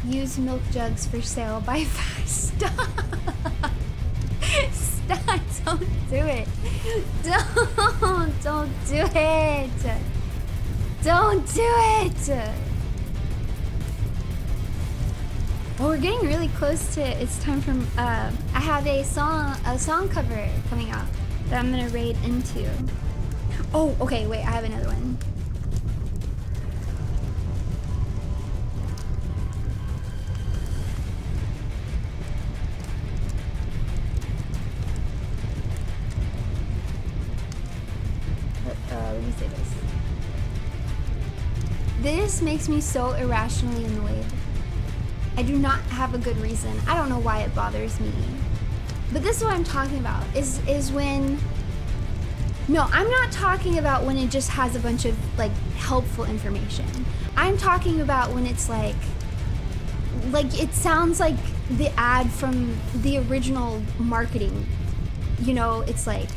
Use milk jugs for sale by 5. Stop! Stop! Don't do it! Don't do it! Don't do it! Well, we're getting really close to it's time for I have a song cover coming out that I'm gonna raid into. Oh, okay, wait, I have another one. Let me say this. This makes me so irrationally annoyed. I do not have a good reason. I don't know why it bothers me. But this is what I'm talking about, is when... No, I'm not talking about when it just has a bunch of, like, helpful information. I'm talking about when it's like it sounds like the ad from the original marketing. You know, it's like,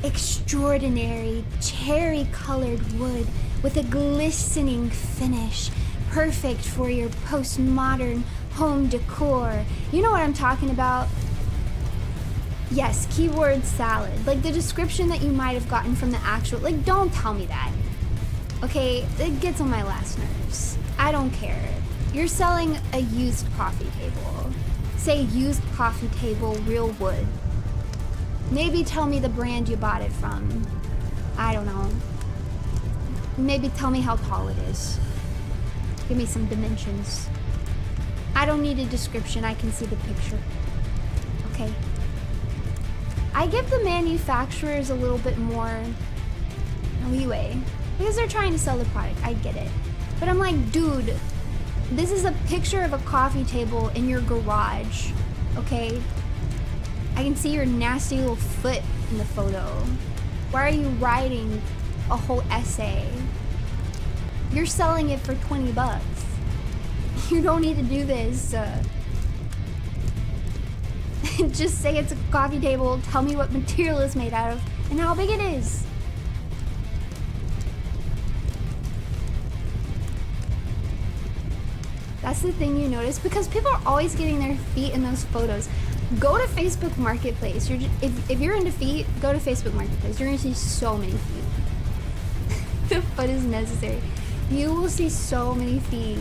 extraordinary cherry-colored wood with a glistening finish, perfect for your postmodern home decor. You know what I'm talking about? Yes, keyword salad. Like the description that you might have gotten from the actual, like, don't tell me that. Okay, it gets on my last nerves. I don't care. You're selling a used coffee table. Say used coffee table, real wood. Maybe tell me the brand you bought it from. I don't know. Maybe tell me how tall it is. Give me some dimensions. I don't need a description, I can see the picture. Okay. I give the manufacturers a little bit more leeway because they're trying to sell the product, I get it. But I'm like, dude, this is a picture of a coffee table in your garage okay? I can see your nasty little foot in the photo. Why are you writing a whole essay? You're selling it for 20 bucks. You don't need to do this. Just say it's a coffee table, tell me what material it's made out of, and how big it is. That's the thing you notice, because people are always getting their feet in those photos. Go to Facebook Marketplace. If you're into feet, go to Facebook Marketplace. You're gonna see so many feet. The foot is necessary. You will see so many feet.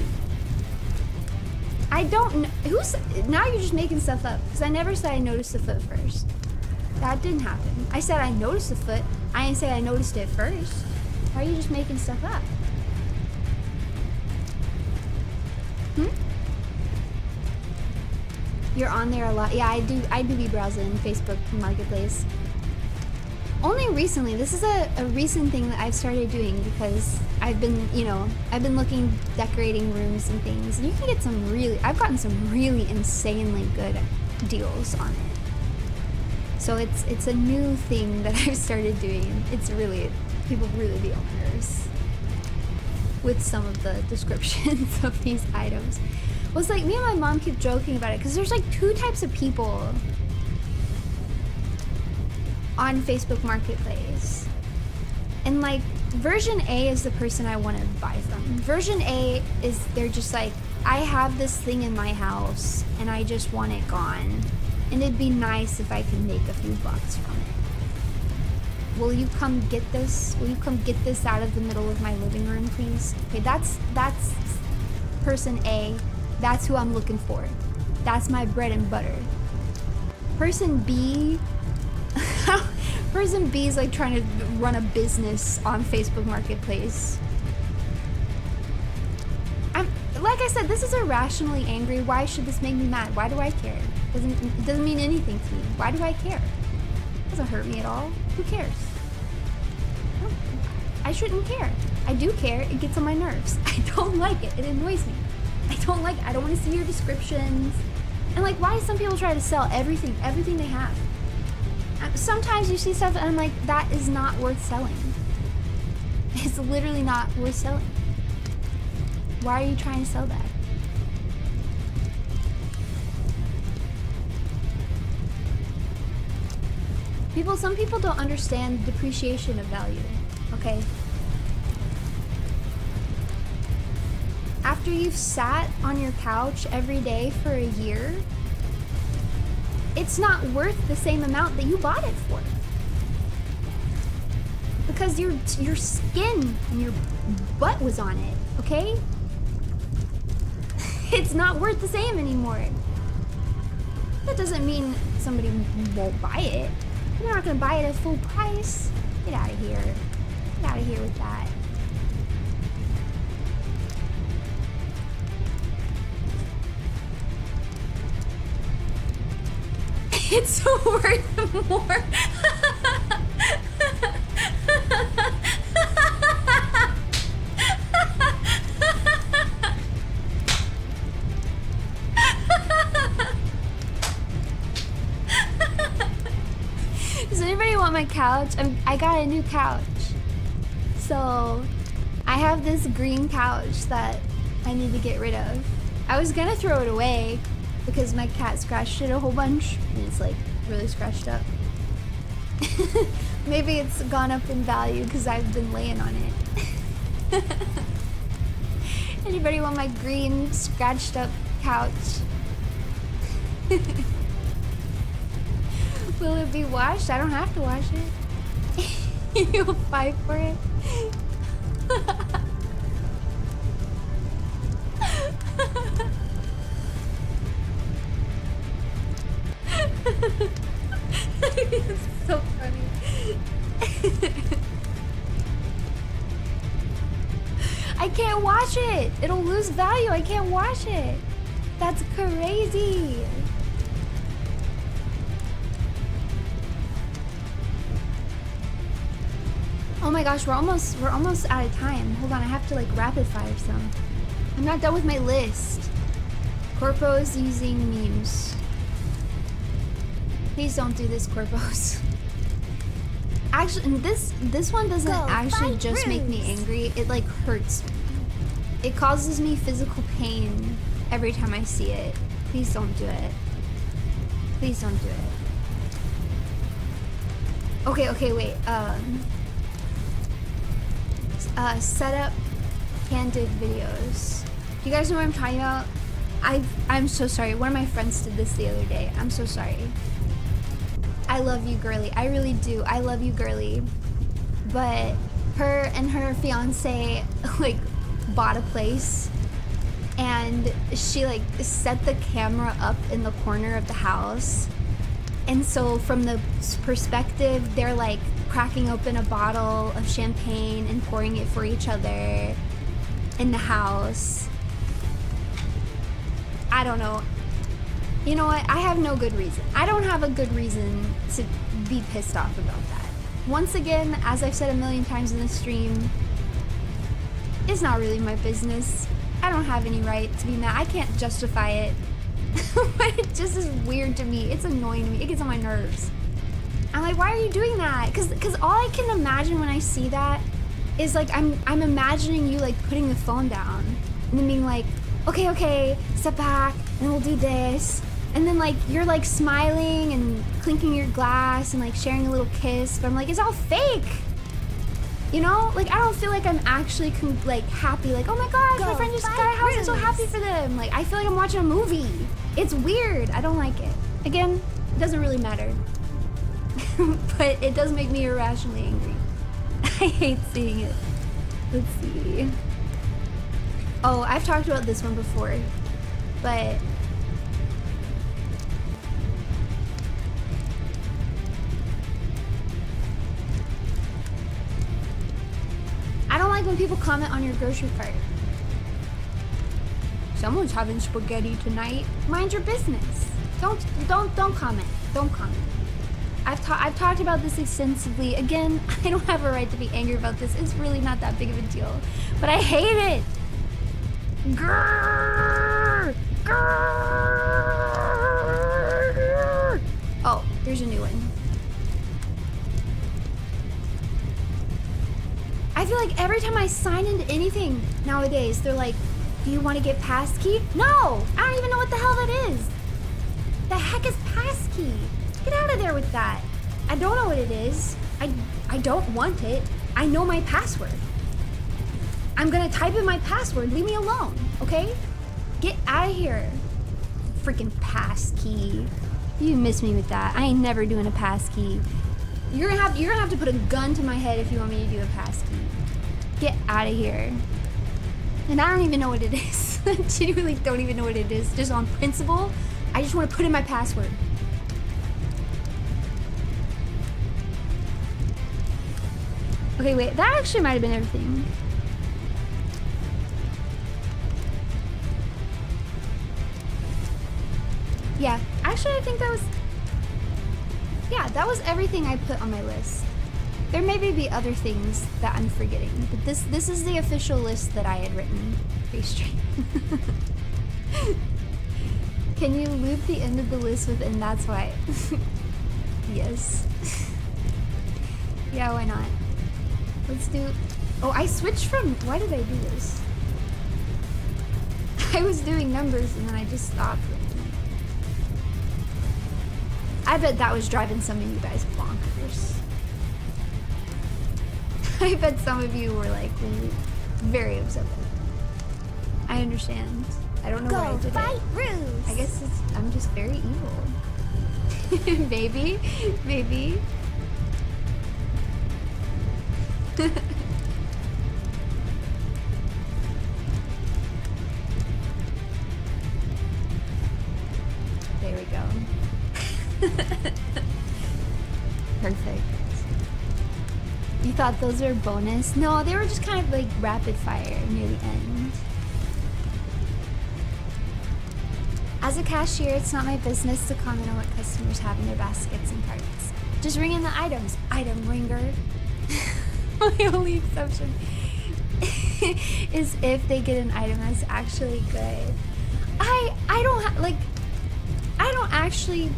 I don't know. Now you're just making stuff up, because I never said I noticed the foot first. That didn't happen. I said I noticed the foot. I didn't say I noticed it first. Why are you just making stuff up? You're on there a lot. Yeah, I do be browsing Facebook Marketplace. Only recently. This is a recent thing that I've started doing, because I've been looking, decorating rooms and things. And you can get I've gotten some really insanely good deals on it. So it's a new thing that I've started doing. People really be on my nerves with some of the descriptions of these items. Well, it's like me and my mom keep joking about it, because there's like two types of people on Facebook Marketplace. And like, version A is the person I want to buy from. Version A is, they're just like, I have this thing in my house and I just want it gone. And it'd be nice if I could make a few bucks from it. Will you come get this? Will you come get this out of the middle of my living room, please? Okay, that's person A. That's who I'm looking for. That's my bread and butter. Person B, person B is like trying to run a business on Facebook Marketplace. Like I said, this is irrationally angry. Why should this make me mad? Why do I care? It doesn't mean anything to me. Why do I care? It doesn't hurt me at all. Who cares? I shouldn't care. I do care. It gets on my nerves. I don't like it. It annoys me. I don't like it. I don't want to see your descriptions. And like, why do some people try to sell everything they have? Sometimes you see stuff and I'm like, that is not worth selling. It's literally not worth selling. Why are you trying to sell that? Some people don't understand depreciation of value, okay? After you've sat on your couch every day for a year, it's not worth the same amount that you bought it for. Because your skin and your butt was on it, okay? It's not worth the same anymore. That doesn't mean somebody won't buy it. You're not gonna buy it at full price. Get out of here. Get out of here with that. It's worth more. Does anybody want my couch? I got a new couch. So I have this green couch that I need to get rid of. I was gonna throw it away because my cat scratched it a whole bunch and it's like really scratched up. Maybe it's gone up in value because I've been laying on it. Anybody want my green scratched up couch? Will it be washed? I don't have to wash it. You'll fight for it. It's so funny. I can't wash it. It'll lose value. I can't wash it. That's crazy. Oh my gosh, we're almost out of time. Hold on, I have to like rapid fire some. I'm not done with my list. Corpos using memes. Please don't do this, Corpos. Actually, and this one doesn't Go actually fight just make me Ruse. angry. It like hurts me. It causes me physical pain every time I see it. Please don't do it. Please don't do it. Okay, wait. Set up candid videos. Do you guys know what I'm talking about? I'm so sorry. One of my friends did this the other day. I'm so sorry. I love you, girly. I really do. I love you, girly. But her and her fiance like bought a place, and she like set the camera up in the corner of the house. And so from the perspective, they're like cracking open a bottle of champagne and pouring it for each other in the house. I don't know. You know what? I have no good reason. I don't have a good reason to be pissed off about that. Once again, as I've said a million times in the stream, it's not really my business. I don't have any right to be mad. I can't justify it. But it just is weird to me. It's annoying to me. It gets on my nerves. I'm like, why are you doing that? Because all I can imagine when I see that is like I'm imagining you like putting the phone down and then being like, okay, step back, and then we'll do this. And then like you're like smiling and clinking your glass and like sharing a little kiss. But I'm like, it's all fake. You know? Like I don't feel like I'm actually like happy. Like, oh my gosh, my friend just got a house. I'm so happy for them. Like I feel like I'm watching a movie. It's weird. I don't like it. Again, it doesn't really matter. But it does make me irrationally angry. I hate seeing it. Let's see. Oh, I've talked about this one before, but I don't like when people comment on your grocery cart. Someone's having spaghetti tonight. Mind your business. Don't comment. Don't comment. I've talked about this extensively. Again, I don't have a right to be angry about this. It's really not that big of a deal. But I hate it. Grrr, grrr. Oh, here's a new one. I feel like every time I sign into anything nowadays, they're like, do you want to get passkey? No! I don't even know what the hell that is. The heck is passkey? Get out of there with that. I don't know what it is. I don't want it. I know my password. I'm gonna type in my password. Leave me alone, okay? Get out of here. Freaking passkey. You miss me with that. I ain't never doing a passkey. You're gonna have to put a gun to my head if you want me to do a passkey. Get out of here. And I don't even know what it is. I genuinely don't even know what it is. Just on principle, I just want to put in my password. Okay, wait. That actually might have been everything. Yeah, actually I think that was... Yeah, that was everything I put on my list. There may be other things that I'm forgetting, but this is the official list that I had written pre-stream. Can you loop the end of the list with "and that's why"? Yes. Yeah, why not? Let's do... Oh, I switched from... Why did I do this? I was doing numbers and then I just stopped. I bet that was driving some of you guys bonkers. I bet some of you were like very upset with it. I understand. I don't know why I did fight it. Ruse. I guess I'm just very evil. Maybe. There we go. Perfect. You thought those were bonus? No, they were just kind of like rapid fire near the end. As a cashier, it's not my business to comment on what customers have in their baskets and carts. Just ring in the items. Item ringer. My only exception is if they get an item that's actually good. I don't actually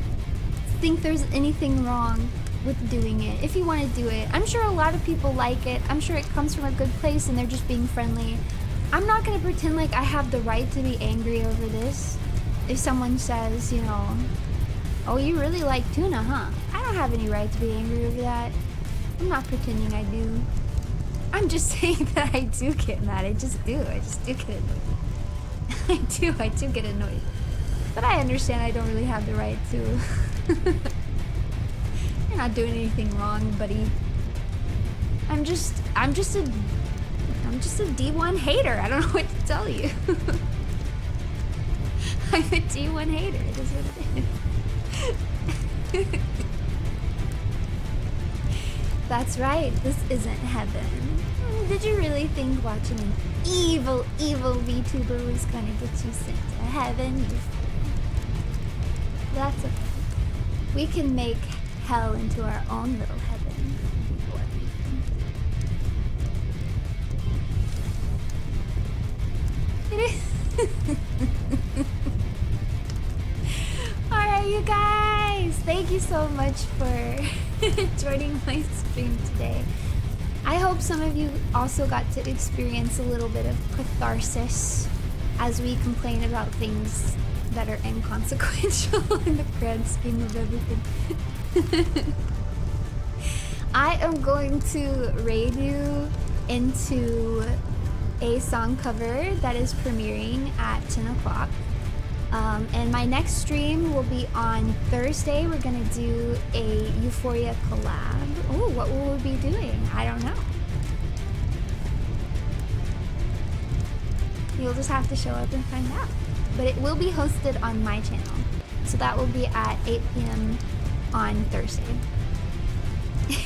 think there's anything wrong with doing it. If you want to do it, I'm sure a lot of people like it. I'm sure it comes from a good place and they're just being friendly. I'm not gonna pretend like I have the right to be angry over this. If someone says, you know, oh, you really like tuna, huh? I don't have any right to be angry over that. I'm not pretending I do. I'm just saying that I do get mad. I just do get annoyed. I do get annoyed. But I understand I don't really have the right to. You're not doing anything wrong, buddy. I'm just a D1 hater. I don't know what to tell you. I'm a D1 hater. It is what it is. That's right. This isn't heaven. Did you really think watching an evil VTuber was gonna get you sent to heaven? You fool. That's okay. We can make hell into our own little heaven. It is. Alright, you guys. Thank you so much for joining my stream today. I hope some of you also got to experience a little bit of catharsis as we complain about things that are inconsequential in the grand scheme of everything. I am going to raid you into a song cover that is premiering at 10 o'clock. And my next stream will be on Thursday. We're gonna do a Euphoria collab. Oh, what will we be doing? I don't know. You'll just have to show up and find out. But it will be hosted on my channel. So that will be at 8 p.m. on Thursday.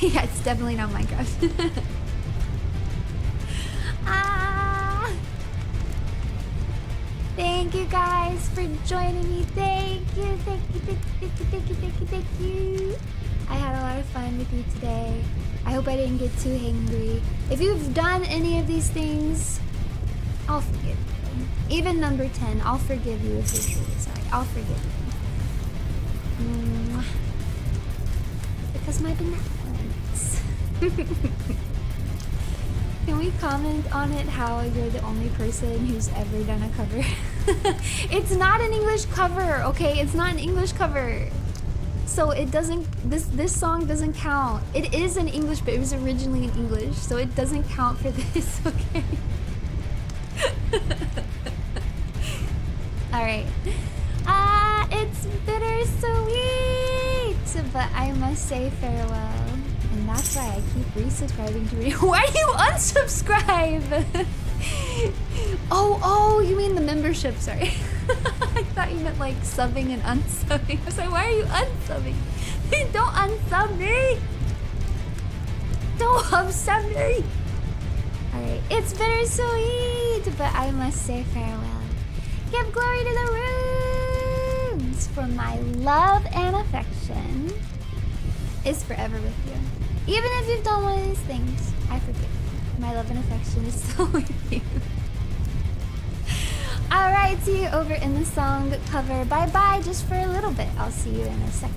Yeah, it's definitely not Minecraft. Thank you guys for joining me. Thank you. I had a lot of fun with you today. I hope I didn't get too angry. If you've done any of these things, I'll forgive you. Even number 10, I'll forgive you if you're truly sorry. I'll forgive you. Because my benevolence. Can we comment on it how you're the only person who's ever done a cover? It's not an English cover, okay? It's not an English cover. So it doesn't, this song doesn't count. It is in English, but it was originally in English, so it doesn't count for this, okay? Alright. It's bittersweet, but I must say farewell. And that's why I keep resubscribing to you. Why do you unsubscribe? Oh, you mean the membership, sorry. I thought you meant like subbing and unsubbing. I was like, why are you unsubbing? Don't unsub me! Don't unsub me! Alright, it's bittersweet, but I must say farewell. Give glory to the runes, for my love and affection is forever with you. Even if you've done one of these things, I forgive you. My love and affection is still with you. Alright, see you over in the song cover. Bye-bye, just for a little bit. I'll see you in a second.